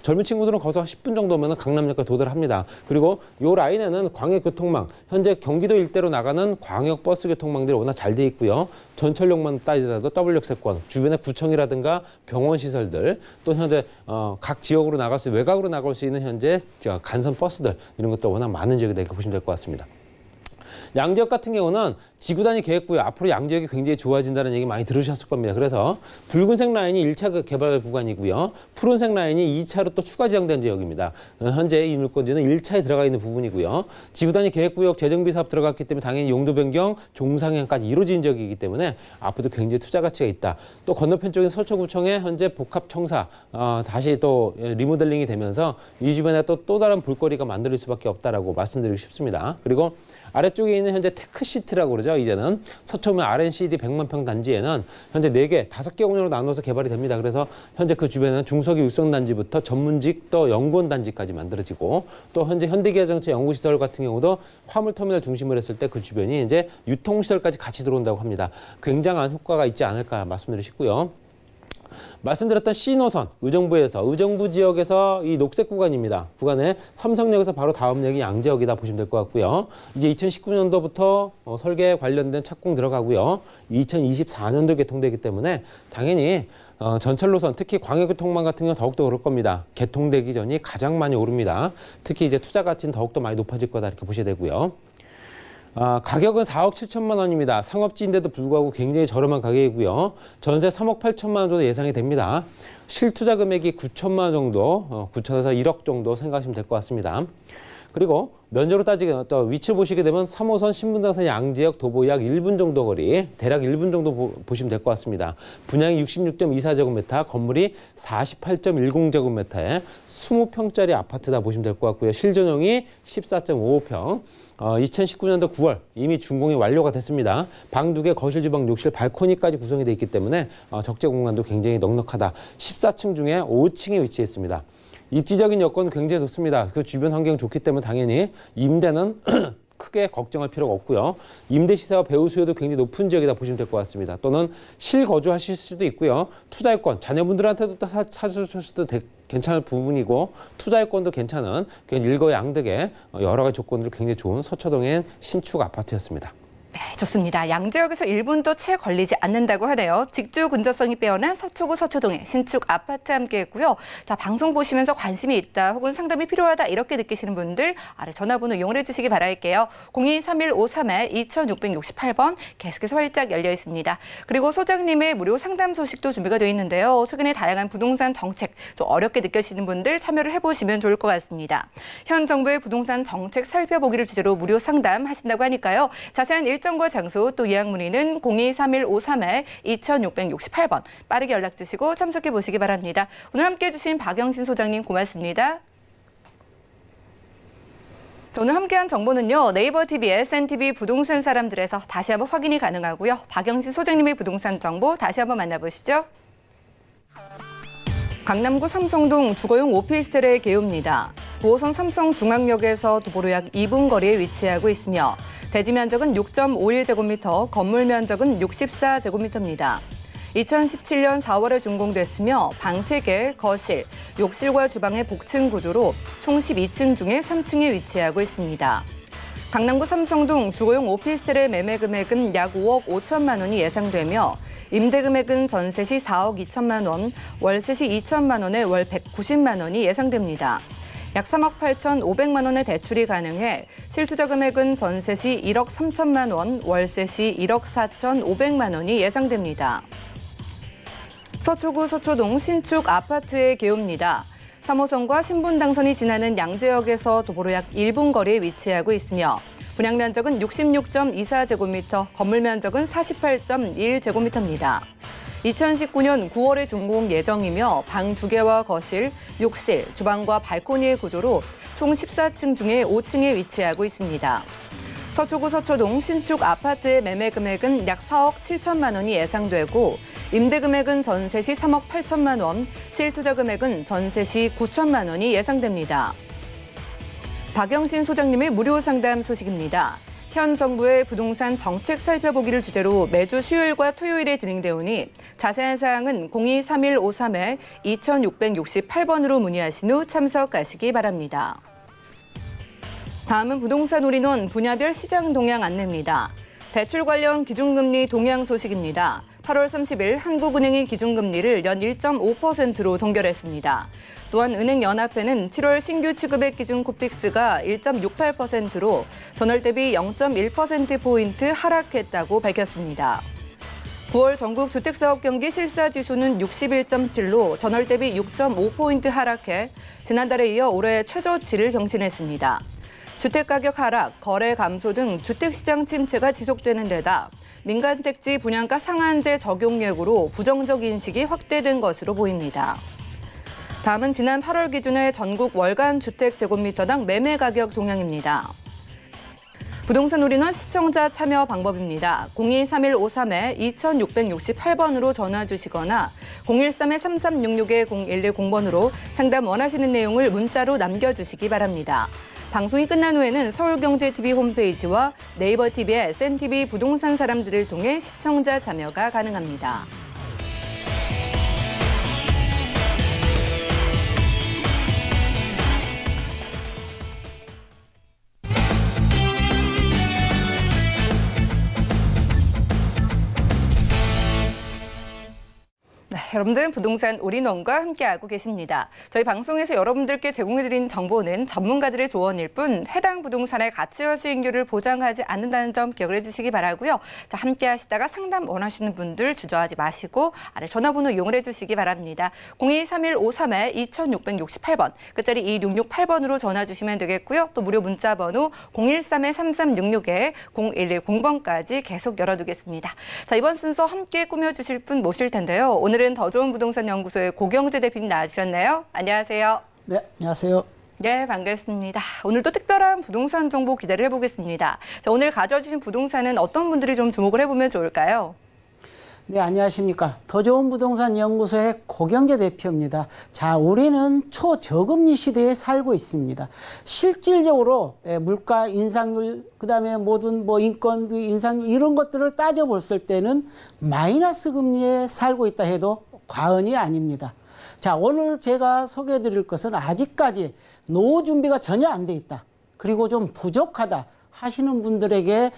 Speaker 3: 젊은 친구들은 걸어서 10분 정도면 강남역까지 도달을 합니다. 그리고 이 라인에는 광역교통망, 현재 경기도 일대로 나가는 광역버스 교통망들이 워낙 잘 돼 있고요. 전철역만 따지더라도 더블 역세권, 주변에 구청이라든가 병원 시설들, 또 현재 각 지역으로 나갈 수, 외곽으로 나갈 수 있는 현재 간선 버스들, 이런 것도 워낙 많은 지역이다 이렇게 보시면 될 것 같습니다. 양재역 같은 경우는 지구단위 계획구역, 앞으로 양재역이 굉장히 좋아진다는 얘기 많이 들으셨을 겁니다. 그래서 붉은색 라인이 1차 개발 구간이고요. 푸른색 라인이 2차로 또 추가 지정된 지역입니다. 현재 이 물건지는 1차에 들어가 있는 부분이고요. 지구단위 계획구역 재정비 사업 들어갔기 때문에 당연히 용도 변경, 종상향까지 이루어진 지역이기 때문에 앞으로도 굉장히 투자 가치가 있다. 또 건너편 쪽인 서초구청에 현재 복합청사 다시 또 리모델링이 되면서 이 주변에 또 다른 볼거리가 만들어질 수밖에 없다라고 말씀드리고 싶습니다. 그리고 아래쪽에 있는 현재 테크시티라고 그러죠. 이제는 서초면 R&CD 100만 평 단지에는 현재 4개, 5개 공연으로 나눠서 개발이 됩니다. 그래서 현재 그 주변에는 중소기업 육성단지부터 전문직 또 연구원단지까지 만들어지고, 또 현재 현대기아자동차 연구시설 같은 경우도 화물터미널 중심으로 했을 때 그 주변이 이제 유통시설까지 같이 들어온다고 합니다. 굉장한 효과가 있지 않을까 말씀드리고 싶고요. 말씀드렸던 C노선, 의정부 지역에서 이 녹색 구간입니다. 구간에 삼성역에서 바로 다음 역이 양재역이다 보시면 될 것 같고요. 이제 2019년도부터 설계 관련된 착공 들어가고요. 2024년도 개통되기 때문에 당연히 전철 노선, 특히 광역교통망 같은 경우는 더욱더 오를 겁니다. 개통되기 전이 가장 많이 오릅니다. 특히 이제 투자 가치는 더욱더 많이 높아질 거다 이렇게 보셔야 되고요. 가격은 4억 7천만 원입니다. 상업지인데도 불구하고 굉장히 저렴한 가격이고요. 전세 3억 8천만 원 정도 예상이 됩니다. 실투자 금액이 9천만 원 정도, 9천에서 1억 정도 생각하시면 될 것 같습니다. 그리고 면적으로 따지게 또 위치 보시게 되면 3호선 신분당선 양재역 도보 약 1분 정도 거리, 대략 1분 정도 보시면 될 것 같습니다. 분양이 66.24제곱미터, 건물이 48.10제곱미터에 20평짜리 아파트다 보시면 될 것 같고요. 실전용이 14.55평. 2019년도 9월 이미 준공이 완료가 됐습니다. 방 2개, 거실, 주방, 욕실, 발코니까지 구성이 되어 있기 때문에 적재 공간도 굉장히 넉넉하다. 14층 중에 5층에 위치했습니다. 입지적인 여건은 굉장히 좋습니다. 그 주변 환경이 좋기 때문에 당연히 임대는 크게 걱정할 필요가 없고요. 임대 시세와 배우 수요도 굉장히 높은 지역이다 보시면 될 것 같습니다. 또는 실거주하실 수도 있고요. 투자요건, 자녀분들한테도 찾으셔도 괜찮을 부분이고, 투자요건도 괜찮은 일거양득의 여러 가지 조건으로 굉장히 좋은 서초동의 신축 아파트였습니다.
Speaker 2: 네, 좋습니다. 양재역에서 1분도 채 걸리지 않는다고 하네요. 직주 근접성이 빼어난 서초구 서초동의 신축 아파트 함께했고요. 자, 방송 보시면서 관심이 있다 혹은 상담이 필요하다 이렇게 느끼시는 분들 아래 전화번호 이용해 주시기 바랄게요. 023153-2668번 계속해서 활짝 열려 있습니다. 그리고 소장님의 무료 상담 소식도 준비가 되어 있는데요. 최근에 다양한 부동산 정책 좀 어렵게 느껴지는 분들 참여를 해보시면 좋을 것 같습니다. 현 정부의 부동산 정책 살펴보기를 주제로 무료 상담하신다고 하니까요. 자세한 일정과 장소 또 예약 문의는 023153-2668번 빠르게 연락 주시고 참석해 보시기 바랍니다. 오늘 함께해 주신 박영신 소장님 고맙습니다. 자, 오늘 함께한 정보는요. 네이버 TV, SNTV 부동산 사람들에서 다시 한번 확인이 가능하고요. 박영신 소장님의 부동산 정보 다시 한번 만나보시죠. 강남구 삼성동 주거용 오피스텔의 개요입니다. 9호선 삼성중앙역에서 도보로 약 2분 거리에 위치하고 있으며 대지 면적은 6.51제곱미터, 건물 면적은 64제곱미터입니다. 2017년 4월에 준공됐으며 방 3개, 거실, 욕실과 주방의 복층 구조로 총 12층 중에 3층에 위치하고 있습니다. 강남구 삼성동 주거용 오피스텔의 매매 금액은 약 5억 5천만 원이 예상되며 임대 금액은 전세 시 4억 2천만 원, 월세 시 2천만 원에 월 190만 원이 예상됩니다. 약 3억 8,500만 원의 대출이 가능해 실투자 금액은 전세 시 1억 3천만 원, 월세 시 1억 4,500만 원이 예상됩니다. 서초구 서초동 신축 아파트의 개요입니다. 3호선과 신분당선이 지나는 양재역에서 도보로 약 1분 거리에 위치하고 있으며 분양 면적은 66.24제곱미터, 건물 면적은 48.1제곱미터입니다. 2019년 9월에 준공 예정이며 방 2개와 거실, 욕실, 주방과 발코니의 구조로 총 14층 중에 5층에 위치하고 있습니다. 서초구 서초동 신축 아파트의 매매 금액은 약 4억 7천만 원이 예상되고 임대 금액은 전세 시 3억 8천만 원, 실투자 금액은 전세 시 9천만 원이 예상됩니다. 박영신 소장님의 무료 상담 소식입니다. 현 정부의 부동산 정책 살펴보기를 주제로 매주 수요일과 토요일에 진행되오니 자세한 사항은 023153-2668번으로 문의하신 후 참석하시기 바랍니다. 다음은 부동산 올인원 분야별 시장 동향 안내입니다. 대출 관련 기준금리 동향 소식입니다. 8월 30일 한국은행이 기준금리를 연 1.5%로 동결했습니다. 또한 은행연합회는 7월 신규 취급액 기준 코픽스가 1.68%로 전월 대비 0.1%포인트 하락했다고 밝혔습니다. 9월 전국 주택사업 경기 실사지수는 61.7로 전월 대비 6.5포인트 하락해 지난달에 이어 올해 최저치를 경신했습니다. 주택가격 하락, 거래 감소 등 주택시장 침체가 지속되는 데다 민간택지 분양가 상한제 적용액으로 부정적 인식이 확대된 것으로 보입니다. 다음은 지난 8월 기준의 전국 월간 주택제곱미터당 매매 가격 동향입니다. 부동산 올인원 시청자 참여 방법입니다. 023153-2668번으로 전화 주시거나 013-3366-0110번으로 상담 원하시는 내용을 문자로 남겨주시기 바랍니다. 방송이 끝난 후에는 서울경제TV 홈페이지와 네이버 TV의 SNTV 부동산 사람들을 통해 시청자 참여가 가능합니다. 여러분들은 부동산 올인원과 함께하고 계십니다. 저희 방송에서 여러분들께 제공해드린 정보는 전문가들의 조언일 뿐 해당 부동산의 가치와 수익률을 보장하지 않는다는 점 기억을 해주시기 바라고요. 자, 함께하시다가 상담 원하시는 분들 주저하지 마시고 아래 전화번호 이용을 해주시기 바랍니다. 023153-2668번, 끝자리 2668번으로 전화 주시면 되겠고요. 또 무료 문자 번호 013-3366-0110번까지 계속 열어두겠습니다. 자, 이번 순서 함께 꾸며주실 분 모실 텐데요. 오늘은 더 좋은 부동산 연구소의 고경재 대표님 나와주셨나요? 안녕하세요.
Speaker 4: 네, 안녕하세요.
Speaker 2: 네, 반갑습니다. 오늘도 특별한 부동산 정보 기대를 해보겠습니다. 자, 오늘 가져주신 부동산은 어떤 분들이 좀 주목을 해보면 좋을까요?
Speaker 4: 네, 안녕하십니까. 더 좋은 부동산 연구소의 고경재 대표입니다. 자, 우리는 초저금리 시대에 살고 있습니다. 실질적으로 물가 인상률, 그다음에 모든 인건비 인상률 이런 것들을 따져봤을 때는 마이너스 금리에 살고 있다 해도 과언이 아닙니다. 자, 오늘 제가 소개해 드릴 것은 아직까지 노후 준비가 전혀 안 돼 있다. 그리고 좀 부족하다. 하시는 분들에게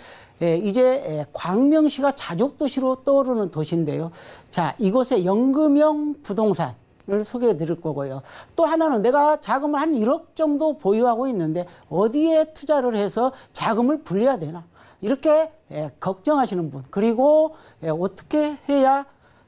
Speaker 4: 이제 광명시가 자족도시로 떠오르는 도시인데요. 자, 이곳에 연금형 부동산을 소개해 드릴 거고요. 또 하나는 내가 자금을 한 1억 정도 보유하고 있는데 어디에 투자를 해서 자금을 불려야 되나? 이렇게 걱정하시는 분, 그리고 어떻게 해야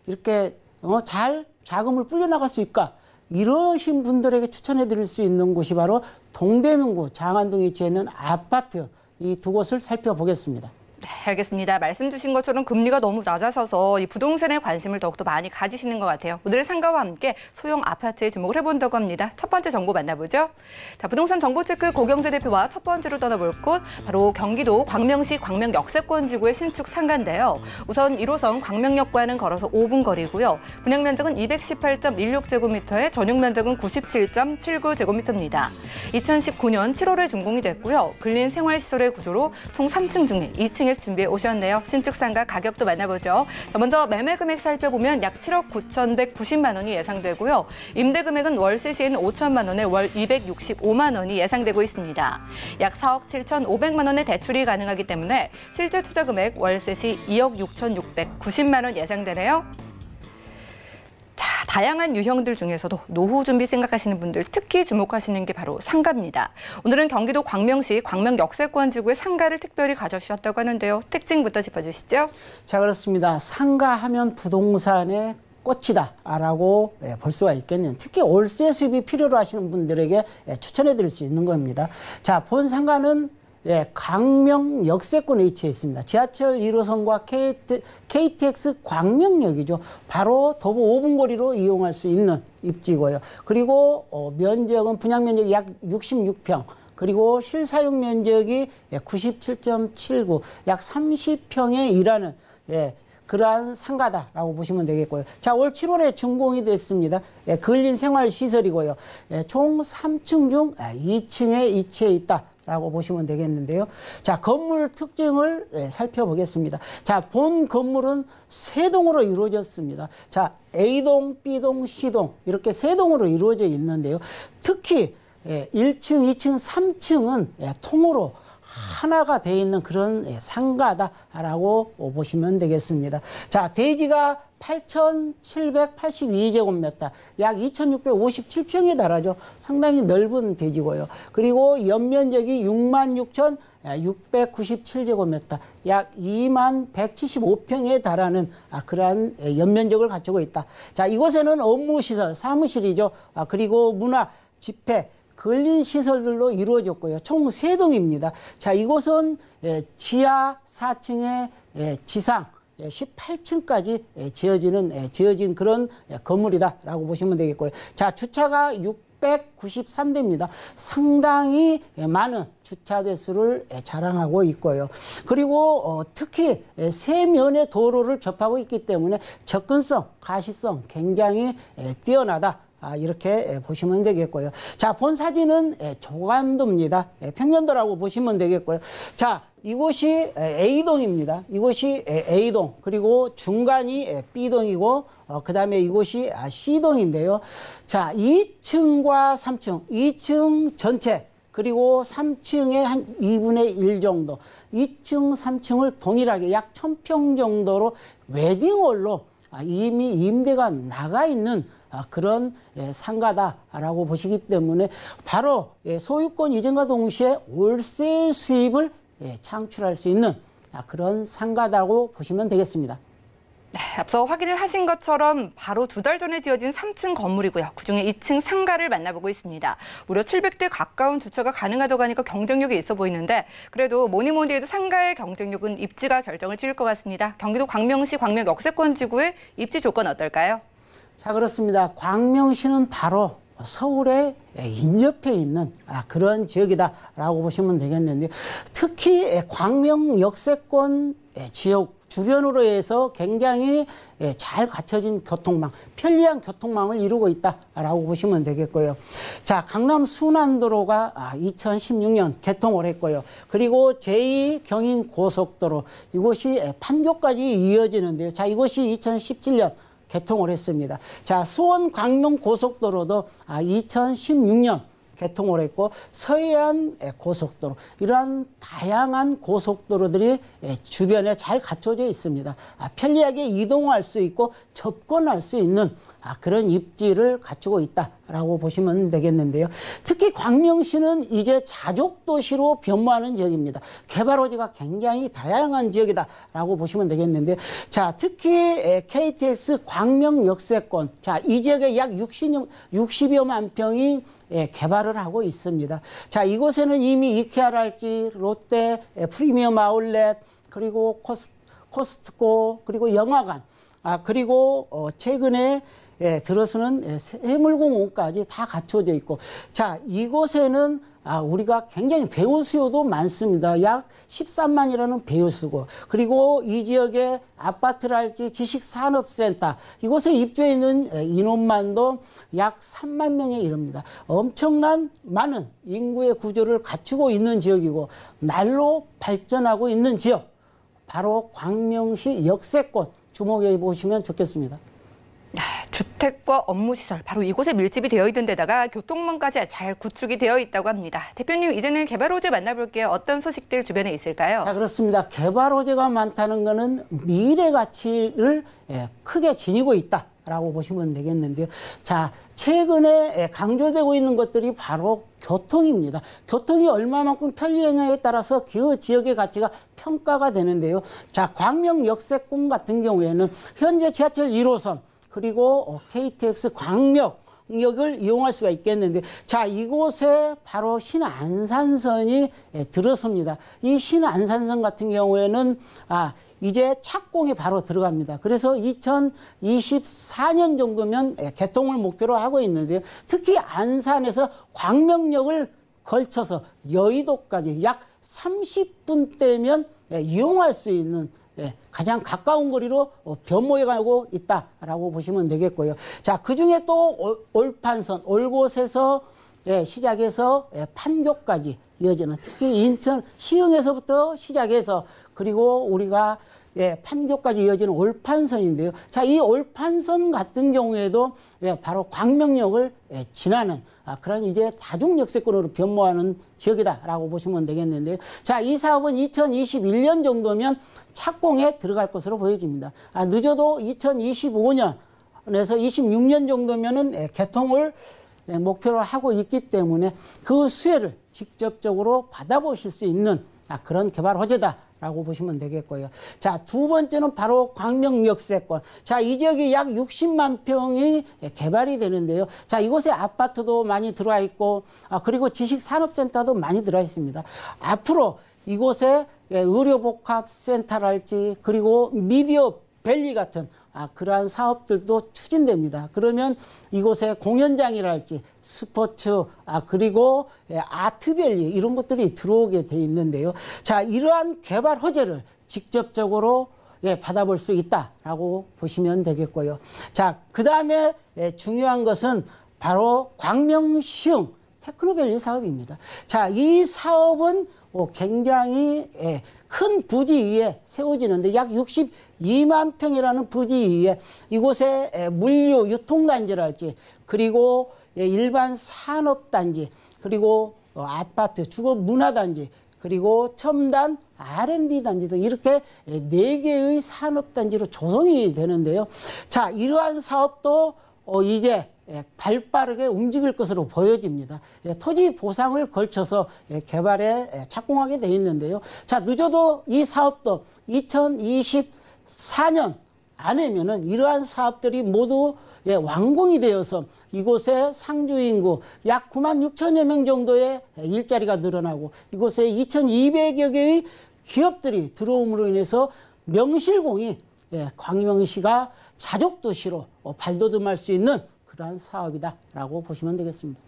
Speaker 4: 이렇게 잘 자금을 불려나갈 수 있을까? 이러신 분들에게 추천해 드릴 수 있는 곳이 바로 동대문구 장안동에 위치해 있는 아파트, 이 두 곳을 살펴보겠습니다.
Speaker 2: 네, 알겠습니다. 말씀 주신 것처럼 금리가 너무 낮아서서 이 부동산에 관심을 더욱더 많이 가지시는 것 같아요. 오늘의 상가와 함께 소형 아파트에 주목을 해본다고 합니다. 첫 번째 정보 만나보죠. 자, 부동산 정보체크 고경재 대표와 첫 번째로 떠나볼 곳, 바로 경기도 광명시 광명역세권지구의 신축 상가인데요. 우선 1호선 광명역과는 걸어서 5분 거리고요. 분양 면적은 218.16제곱미터에 전용 면적은 97.79제곱미터입니다. 2019년 7월에 준공이 됐고요. 근린 생활시설의 구조로 총 3층 중에 2층에 준비해 오셨네요. 신축 상가 가격도 만나보죠. 자, 먼저 매매 금액 살펴보면 약 7억 9,190만 원이 예상되고요. 임대 금액은 월세 시에는 5천만 원에 월 265만 원이 예상되고 있습니다. 약 4억 7,500만 원의 대출이 가능하기 때문에 실제 투자 금액 월세 시 2억 6,690만 원 예상되네요. 다양한 유형들 중에서도 노후 준비 생각하시는 분들 특히 주목하시는 게 바로 상가입니다. 오늘은 경기도 광명시 광명역세권지구의 상가를 특별히 가져주셨다고 하는데요. 특징부터 짚어주시죠.
Speaker 4: 자, 그렇습니다. 상가하면 부동산의 꽃이다라고 볼 수가 있겠네요. 특히 월세 수입이 필요로 하시는 분들에게 추천해 드릴 수 있는 겁니다. 자, 본 상가는 광명 역세권에 위치해 있습니다. 지하철 1호선과 KTX 광명역이죠. 바로 도보 5분 거리로 이용할 수 있는 입지고요. 그리고 면적은 분양 면적이 약 66평. 그리고 실사용 면적이 97.79, 약 30평에 일하는 그러한 상가다라고 보시면 되겠고요. 자, 올 7월에 준공이 됐습니다. 근린 생활시설이고요. 총 3층 중 2층에 위치해 있다라고 보시면 되겠는데요. 자, 건물 특징을 살펴보겠습니다. 자, 본 건물은 세 동으로 이루어졌습니다. 자, A동, B동, C동 이렇게 세 동으로 이루어져 있는데요. 특히 1층, 2층, 3층은 통으로 하나가 돼 있는 그런 상가다라고 보시면 되겠습니다. 자, 대지가 8,782제곱미터, 약 2,657평에 달하죠. 상당히 넓은 대지고요. 그리고 연면적이 66,697제곱미터, 약 21,175평에 달하는 그러한 연면적을 갖추고 있다. 자, 이곳에는 업무시설, 사무실이죠. 그리고 문화, 집회, 근린 시설들로 이루어졌고요. 총 3동입니다. 자, 이곳은 지하 4층에 지상 18층까지 지어진 그런 건물이다라고 보시면 되겠고요. 자, 주차가 693대입니다. 상당히 많은 주차 대수를 자랑하고 있고요. 그리고 특히 세 면의 도로를 접하고 있기 때문에 접근성, 가시성 굉장히 뛰어나다. 이렇게 보시면 되겠고요. 자, 본 사진은 조감도입니다. 평년도라고 보시면 되겠고요. 자, 이곳이 A동입니다. 이곳이 A동, 그리고 중간이 B동이고, 그 다음에 이곳이 C동인데요. 자, 2층과 3층, 2층 전체, 그리고 3층에 한 2분의 1 정도, 2층, 3층을 동일하게 약 1,000평 정도로 웨딩홀로 이미 임대가 나가 있는 그런 상가다라고 보시기 때문에 바로 소유권 이전과 동시에 월세 수입을 창출할 수 있는 그런 상가다라고 보시면 되겠습니다.
Speaker 2: 네, 앞서 확인을 하신 것처럼 바로 2달 전에 지어진 3층 건물이고요. 그중에 2층 상가를 만나보고 있습니다. 무려 700대 가까운 주차가 가능하다고 하니까 경쟁력이 있어 보이는데 그래도 뭐니 해도 상가의 경쟁력은 입지가 결정을 지을 것 같습니다. 경기도 광명시 광명역세권지구의 입지 조건 어떨까요?
Speaker 4: 자, 그렇습니다. 광명시는 바로 서울에 인접해 있는 그런 지역이다라고 보시면 되겠는데 특히 광명 역세권 지역 주변으로 해서 굉장히 잘 갖춰진 교통망, 편리한 교통망을 이루고 있다라고 보시면 되겠고요. 자, 강남 순환도로가 2016년 개통을 했고요. 그리고 제2경인고속도로 이곳이 판교까지 이어지는데요. 자, 이곳이 2017년 개통을 했습니다. 자, 수원 광명 고속도로도 2016년 개통을 했고 서해안 고속도로 이러한 다양한 고속도로들이 주변에 잘 갖춰져 있습니다. 편리하게 이동할 수 있고 접근할 수 있는 그런 입지를 갖추고 있다라고 보시면 되겠는데요. 특히 광명시는 이제 자족도시로 변모하는 지역입니다. 개발 호재가 굉장히 다양한 지역이다라고 보시면 되겠는데, 자, 특히 KTX 광명 역세권, 자, 이 지역에 약 60여만 평이 개발을 하고 있습니다. 자, 이곳에는 이미 이케아랄지, 롯데, 프리미엄 아울렛, 그리고 코스트코, 그리고 영화관, 그리고 최근에 들어서는 해물공원까지 다 갖춰져 있고, 자, 이곳에는 우리가 굉장히 배우 수요도 많습니다. 약 13만이라는 배우 수고, 그리고 이 지역의 아파트랄지 지식산업센터, 이곳에 입주해 있는 인원만도 약 3만 명에 이릅니다. 엄청난 많은 인구의 구조를 갖추고 있는 지역이고 날로 발전하고 있는 지역, 바로 광명시 역세권 주목해 보시면 좋겠습니다.
Speaker 2: 주택과 업무시설, 바로 이곳에 밀집이 되어 있는 데다가 교통망까지 잘 구축이 되어 있다고 합니다. 대표님, 이제는 개발 호재 만나볼게요. 어떤 소식들 주변에 있을까요?
Speaker 4: 자, 그렇습니다. 개발 호재가 많다는 것은 미래 가치를 크게 지니고 있다라고 보시면 되겠는데요. 자, 최근에 강조되고 있는 것들이 바로 교통입니다. 교통이 얼마만큼 편리하냐에 따라서 그 지역의 가치가 평가가 되는데요. 자, 광명 역세권 같은 경우에는 현재 지하철 1호선, 그리고 KTX 광명역을 이용할 수가 있겠는데, 자, 이곳에 바로 신안산선이 들어섭니다. 이 신안산선 같은 경우에는 이제 착공에 바로 들어갑니다. 그래서 2024년 정도면 개통을 목표로 하고 있는데요. 특히 안산에서 광명역을 걸쳐서 여의도까지 약 30분대면 이용할 수 있는 가장 가까운 거리로 변모해 가고 있다라고 보시면 되겠고요. 자, 그중에 또 올판선, 올곳에서 시작해서 판교까지 이어지는, 특히 인천 시흥에서부터 시작해서 그리고 우리가 판교까지 이어지는 올판선인데요. 자, 이 올판선 같은 경우에도 바로 광명역을 지나는 그런 이제 다중역세권으로 변모하는 지역이다라고 보시면 되겠는데요. 자, 이 사업은 2021년 정도면 착공에 들어갈 것으로 보여집니다. 늦어도 2025년에서 26년 정도면은 개통을 목표로 하고 있기 때문에 그 수혜를 직접적으로 받아보실 수 있는 그런 개발 호재다라고 보시면 되겠고요. 자, 두 번째는 바로 광명 역세권. 자, 이 지역이 약 60만 평이 개발이 되는데요. 자, 이곳에 아파트도 많이 들어와 있고, 그리고 지식산업센터도 많이 들어와 있습니다. 앞으로 이곳에 의료복합센터랄지, 그리고 미디어 밸리 같은 그러한 사업들도 추진됩니다. 그러면 이곳에 공연장이랄지 스포츠, 그리고 아트밸리 이런 것들이 들어오게 돼 있는데요. 자, 이러한 개발 호재를 직접적으로 받아볼 수 있다라고 보시면 되겠고요. 자, 그 다음에 중요한 것은 바로 광명시흥 테크노밸리 사업입니다. 자, 이 사업은 굉장히 큰 부지 위에 세워지는데 약 62만 평이라는 부지 위에 이곳에 물류 유통단지랄지, 그리고 일반 산업단지, 그리고 아파트 주거 문화단지, 그리고 첨단 R&D 단지도 이렇게 4개의 산업단지로 조성이 되는데요. 자, 이러한 사업도 이제 발빠르게 움직일 것으로 보여집니다. 토지 보상을 걸쳐서 개발에 착공하게 돼 있는데요. 자, 늦어도 이 사업도 2024년 안에면은 이러한 사업들이 모두 완공이 되어서 이곳에 상주 인구 약 9만 6천여 명 정도의 일자리가 늘어나고 이곳에 2,200여 개의 기업들이 들어옴으로 인해서 명실공히 광명시가 자족도시로 발돋움할 수 있는 그러한 사업이다라고 보시면 되겠습니다.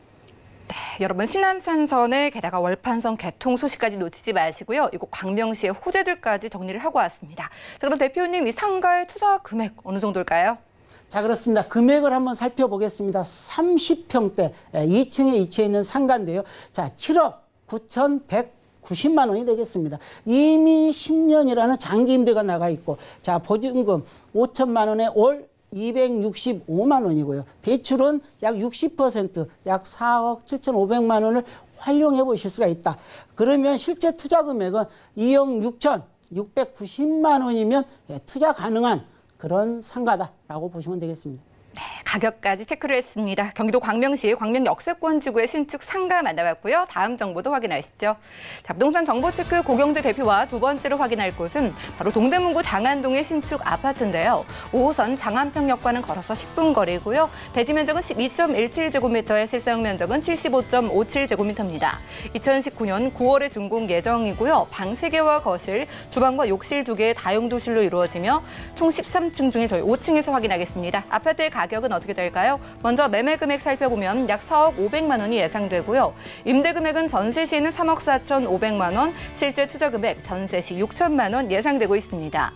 Speaker 2: 네, 여러분 신안산선에 게다가 월판선 개통 소식까지 놓치지 마시고요. 이곳 광명시의 호재들까지 정리를 하고 왔습니다. 자, 그럼 대표님, 이 상가의 투자 금액 어느 정도일까요?
Speaker 4: 자, 그렇습니다. 금액을 한번 살펴보겠습니다. 30평대 2층에 위치해 있는 상가인데요. 자, 7억 9,190만 원이 되겠습니다. 이미 10년이라는 장기 임대가 나가 있고, 자, 보증금 5천만 원에 올 265만 원이고요. 대출은 약 60%, 약 4억 7,500만 원을 활용해 보실 수가 있다. 그러면 실제 투자 금액은 2억 6,690만 원이면 투자 가능한 그런 상가다라고 보시면 되겠습니다.
Speaker 2: 네, 가격까지 체크를 했습니다. 경기도 광명시 광명역세권지구의 신축 상가 만나봤고요. 다음 정보도 확인하시죠. 자, 부동산 정보체크 고경대 대표와 두 번째로 확인할 곳은 바로 동대문구 장안동의 신축 아파트인데요. 5호선 장안평역과는 걸어서 10분 거리고요. 대지 면적은 12.17제곱미터에 실사용 면적은 75.57제곱미터입니다. 2019년 9월에 준공 예정이고요. 방 3개와 거실, 주방과 욕실 2개의 다용도실로 이루어지며 총 13층 중에 저희 5층에서 확인하겠습니다. 아파트의 가격은 어떻게 될까요? 먼저 매매 금액 살펴보면 약 4억 500만 원이 예상되고요. 임대 금액은 전세 시에는 3억 4,500만 원, 실제 투자 금액 전세 시 6천만 원 예상되고 있습니다.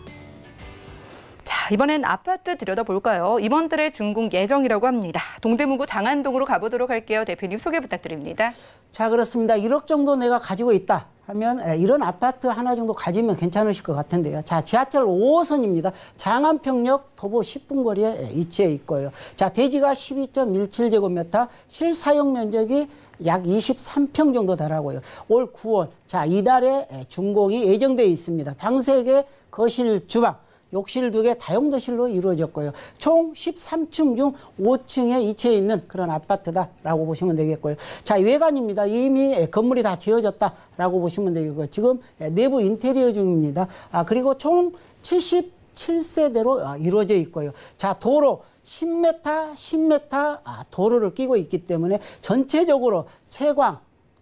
Speaker 2: 자, 이번엔 아파트 들여다볼까요? 이번 달에 준공 예정이라고 합니다. 동대문구 장안동으로 가보도록 할게요. 대표님 소개 부탁드립니다.
Speaker 4: 자, 그렇습니다. 1억 정도 내가 가지고 있다 하면 이런 아파트 하나 정도 가지면 괜찮으실 것 같은데요. 자, 지하철 5호선입니다. 장안평역 도보 10분 거리에 위치해 있고요. 자, 대지가 12.17제곱미터, 실사용 면적이 약 23평 정도 달하고요. 올 9월, 자, 이달에 준공이 예정되어 있습니다. 방 3개, 거실, 주방, 욕실 2개 다용도실로 이루어졌고요. 총 13층 중 5층에 위치해 있는 그런 아파트다라고 보시면 되겠고요. 자, 외관입니다. 이미 건물이 다 지어졌다라고 보시면 되겠고요. 지금 내부 인테리어 중입니다. 그리고 총 77세대로 이루어져 있고요. 자, 도로 10m 도로를 끼고 있기 때문에 전체적으로 채광,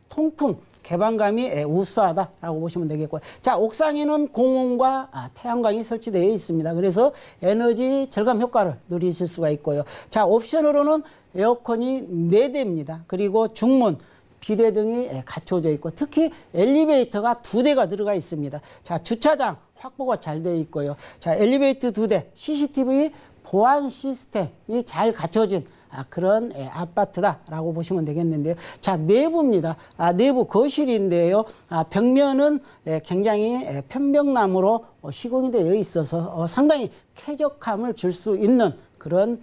Speaker 4: 통풍, 개방감이 우수하다라고 보시면 되겠고요. 자, 옥상에는 공원과 태양광이 설치되어 있습니다. 그래서 에너지 절감 효과를 누리실 수가 있고요. 자, 옵션으로는 에어컨이 4대입니다. 그리고 중문, 비대 등이 갖춰져 있고 특히 엘리베이터가 2대가 들어가 있습니다. 자, 주차장 확보가 잘 되어 있고요. 자, 엘리베이터 2대, CCTV 보안 시스템이 잘 갖춰진 그런 아파트다라고 보시면 되겠는데요. 자, 내부입니다. 내부 거실인데요. 벽면은 굉장히 편백나무로 시공이 되어 있어서 상당히 쾌적함을 줄 수 있는 그런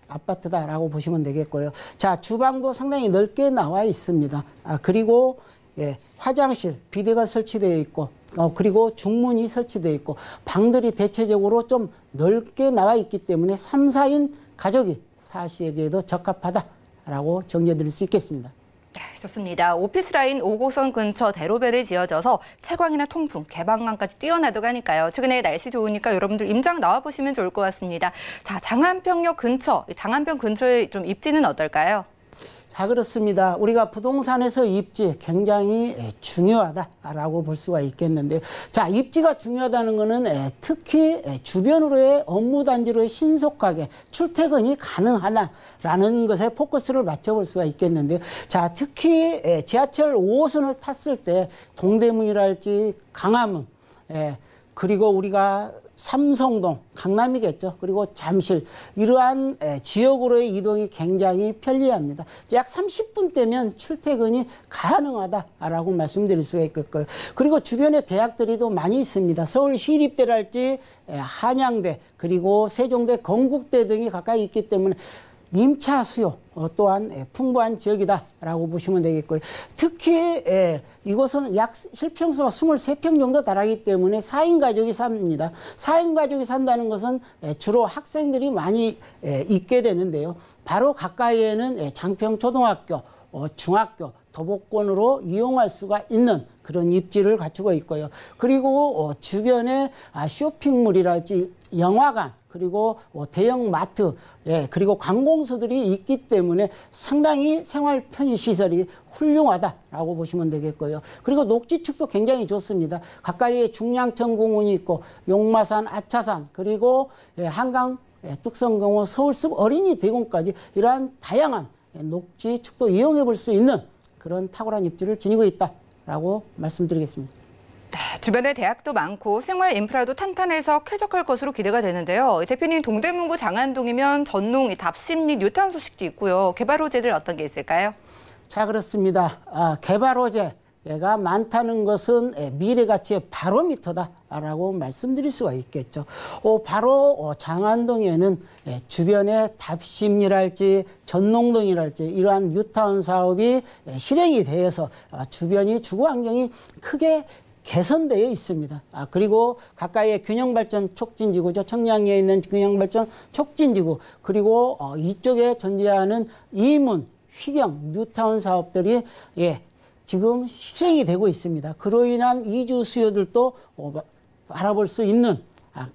Speaker 4: 아파트다라고 보시면 되겠고요. 자, 주방도 상당히 넓게 나와 있습니다. 그리고 화장실, 비데가 설치되어 있고 그리고 중문이 설치되어 있고 방들이 대체적으로 좀 넓게 나와 있기 때문에 3, 4인 가족이 사시기에도 적합하다라고 정리해드릴 수 있겠습니다.
Speaker 2: 네, 좋습니다. 오피스 라인 5호선 근처 대로변에 지어져서 채광이나 통풍, 개방감까지 뛰어나다고 하니까요. 최근에 날씨 좋으니까 여러분들 임장 나와보시면 좋을 것 같습니다. 자, 장안평역 근처, 장안평 근처에 좀 입지는 어떨까요?
Speaker 4: 자, 그렇습니다. 우리가 부동산에서 입지 굉장히 중요하다라고 볼 수가 있겠는데요. 자, 입지가 중요하다는 것은 특히 주변으로의 업무단지로의 신속하게 출퇴근이 가능하다라는 것에 포커스를 맞춰볼 수가 있겠는데요. 자, 특히 지하철 5호선을 탔을 때 동대문이랄지 강화문, 그리고 우리가 삼성동, 강남이겠죠. 그리고 잠실 이러한 지역으로의 이동이 굉장히 편리합니다. 약 30분대면 출퇴근이 가능하다라고 말씀드릴 수가 있겠고요. 그리고 주변에 대학들이 또 많이 있습니다. 서울시립대랄지 한양대 그리고 세종대, 건국대 등이 가까이 있기 때문에 임차 수요 또한 풍부한 지역이다라고 보시면 되겠고요. 특히 이곳은 약 실평수가 23평 정도 달하기 때문에 4인 가족이 삽니다. 4인 가족이 산다는 것은 주로 학생들이 많이 있게 되는데요. 바로 가까이에는 장평초등학교, 중학교, 도보권으로 이용할 수가 있는 그런 입지를 갖추고 있고요. 그리고 주변에 쇼핑몰이랄지 영화관, 그리고 대형 마트, 그리고 관공서들이 있기 때문에 상당히 생활 편의시설이 훌륭하다라고 보시면 되겠고요. 그리고 녹지축도 굉장히 좋습니다. 가까이에 중량천 공원이 있고 용마산, 아차산, 그리고 한강, 뚝성공원, 서울숲 어린이 대공까지 이러한 다양한 녹지축도 이용해 볼 수 있는 그런 탁월한 입지를 지니고 있다라고 말씀드리겠습니다.
Speaker 2: 네, 주변에 대학도 많고 생활 인프라도 탄탄해서 쾌적할 것으로 기대가 되는데요. 대표님, 동대문구 장안동이면 전농, 답심리, 뉴타운 소식도 있고요. 개발 호재들 어떤 게 있을까요?
Speaker 4: 자, 그렇습니다. 개발 호재 가 많다는 것은 미래 가치의 바로미터다라고 말씀드릴 수가 있겠죠. 바로 장안동에는 주변의 답심리랄지 전농동이랄지 이러한 뉴타운 사업이 실행이 되어서 주변이 주거 환경이 크게 개선되어 있습니다. 그리고 가까이에 균형발전 촉진지구죠. 청량리에 있는 균형발전 촉진지구, 그리고 이쪽에 존재하는 이문, 휘경, 뉴타운 사업들이 지금 실행이 되고 있습니다. 그로 인한 이주 수요들도 바라볼 수 있는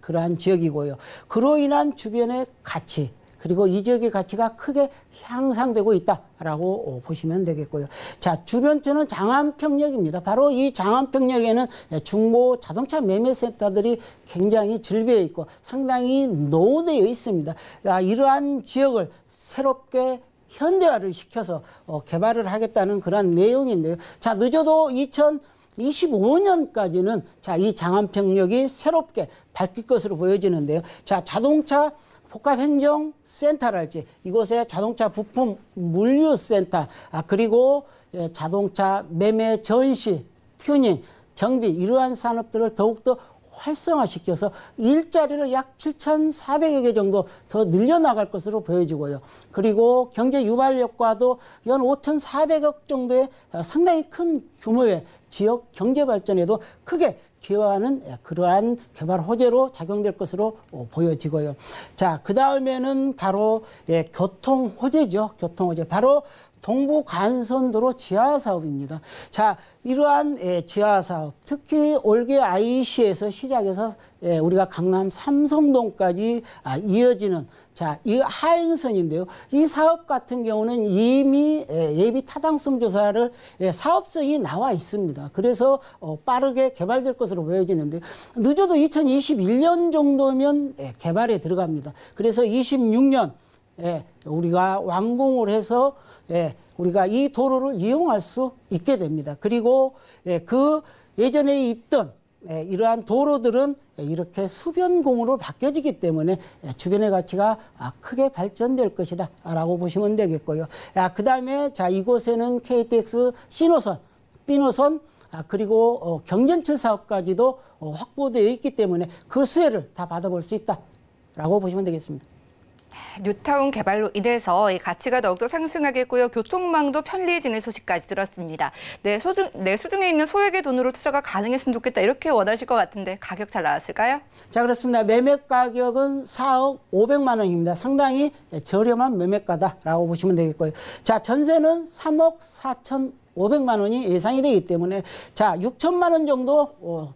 Speaker 4: 그러한 지역이고요. 그로 인한 주변의 가치, 그리고 이 지역의 가치가 크게 향상되고 있다라고 보시면 되겠고요. 자, 주변지는 장안평역입니다. 바로 이 장안평역에는 중고 자동차 매매센터들이 굉장히 즐비해 있고 상당히 노후되어 있습니다. 이러한 지역을 새롭게 현대화를 시켜서 개발을 하겠다는 그런 내용인데요. 자, 늦어도 2025년까지는 이 장안평역이 새롭게 바뀔 것으로 보여지는데요. 자, 자동차 복합행정센터랄지 이곳에 자동차 부품 물류센터, 그리고 자동차 매매 전시, 튜닝, 정비 이러한 산업들을 더욱더 활성화시켜서 일자리를 약 7,400여 개 정도 더 늘려나갈 것으로 보여지고요. 그리고 경제 유발 효과도 연 5,400억 정도의 상당히 큰 규모의 지역 경제 발전에도 크게 기여하는 그러한 개발 호재로 작용될 것으로 보여지고요. 자, 그 다음에는 바로 교통 호재죠. 교통 호재. 바로 동부간선도로 지하 사업입니다. 자, 이러한 지하 사업, 특히 올게 IC에서 시작해서 우리가 강남 삼성동까지 이어지는 이 하행선인데요. 이 사업 같은 경우는 이미 예비 타당성 조사를 사업성이 나와 있습니다. 그래서 빠르게 개발될 것으로 보여지는데 늦어도 2021년 정도면 개발에 들어갑니다. 그래서 26년 우리가 완공을 해서 우리가 이 도로를 이용할 수 있게 됩니다. 그리고 그 예전에 있던 이러한 도로들은 이렇게 수변공으로 바뀌어지기 때문에 주변의 가치가 크게 발전될 것이다 라고 보시면 되겠고요. 그 다음에 이곳에는 KTX C노선, B노선, 그리고 경전철 사업까지도 확보되어 있기 때문에 그 수혜를 다 받아볼 수 있다라고 보시면 되겠습니다.
Speaker 2: 뉴타운 개발로 인해서 이 가치가 더욱더 상승하겠고요. 교통망도 편리해지는 소식까지 들었습니다. 내 수중에 있는 소액의 돈으로 투자가 가능했으면 좋겠다. 이렇게 원하실 것 같은데 가격 잘 나왔을까요?
Speaker 4: 자, 그렇습니다. 매매 가격은 4억 500만 원입니다. 상당히 저렴한 매매가다라고 보시면 되겠고요. 자, 전세는 3억 4,500만 원이 예상이 되기 때문에 6천만 원 정도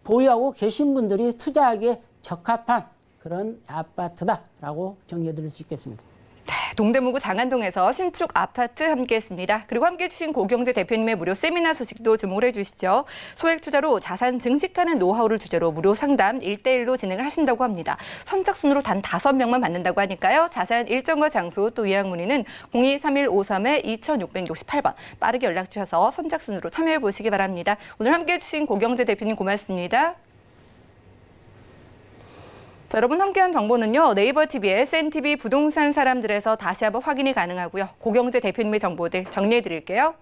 Speaker 4: 보유하고 계신 분들이 투자하기에 적합한 그런 아파트다라고 정리해드릴 수 있겠습니다.
Speaker 2: 네, 동대문구 장안동에서 신축 아파트 함께했습니다. 그리고 함께해 주신 고경재 대표님의 무료 세미나 소식도 주목을 해주시죠. 소액 투자로 자산 증식하는 노하우를 주제로 무료 상담 1대1로 진행을 하신다고 합니다. 선착순으로 단 5명만 받는다고 하니까요. 자세한 일정과 장소 또 예약 문의는 023153-2668번 빠르게 연락 주셔서 선착순으로 참여해 보시기 바랍니다. 오늘 함께해 주신 고경재 대표님 고맙습니다. 자, 여러분 함께한 정보는요. 네이버 TV의 SNTV 부동산 사람들에서 다시 한번 확인이 가능하고요. 고경재 대표님의 정보들 정리해드릴게요.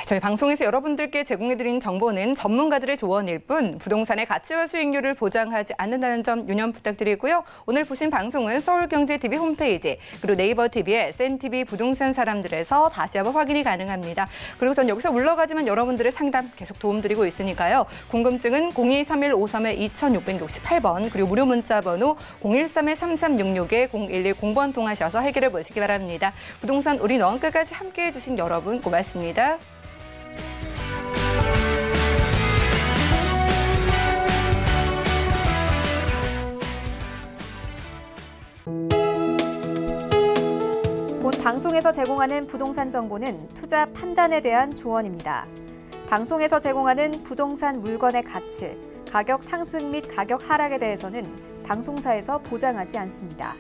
Speaker 2: 저희 방송에서 여러분들께 제공해드린 정보는 전문가들의 조언일 뿐 부동산의 가치와 수익률을 보장하지 않는다는 점 유념 부탁드리고요. 오늘 보신 방송은 서울경제TV 홈페이지 그리고 네이버 TV의 센TV 부동산 사람들에서 다시 한번 확인이 가능합니다. 그리고 전 여기서 물러가지만 여러분들의 상담 계속 도움드리고 있으니까요. 궁금증은 0231-53-2668번 그리고 무료 문자 번호 013-3366-0110번 통하셔서 해결해 보시기 바랍니다. 부동산 올인원 끝까지 함께해 주신 여러분 고맙습니다.
Speaker 1: 본 방송에서 제공하는 부동산 정보는 투자 판단에 대한 조언입니다. 방송에서 제공하는 부동산 물건의 가치, 가격 상승 및 가격 하락에 대해서는 방송사에서 보장하지 않습니다.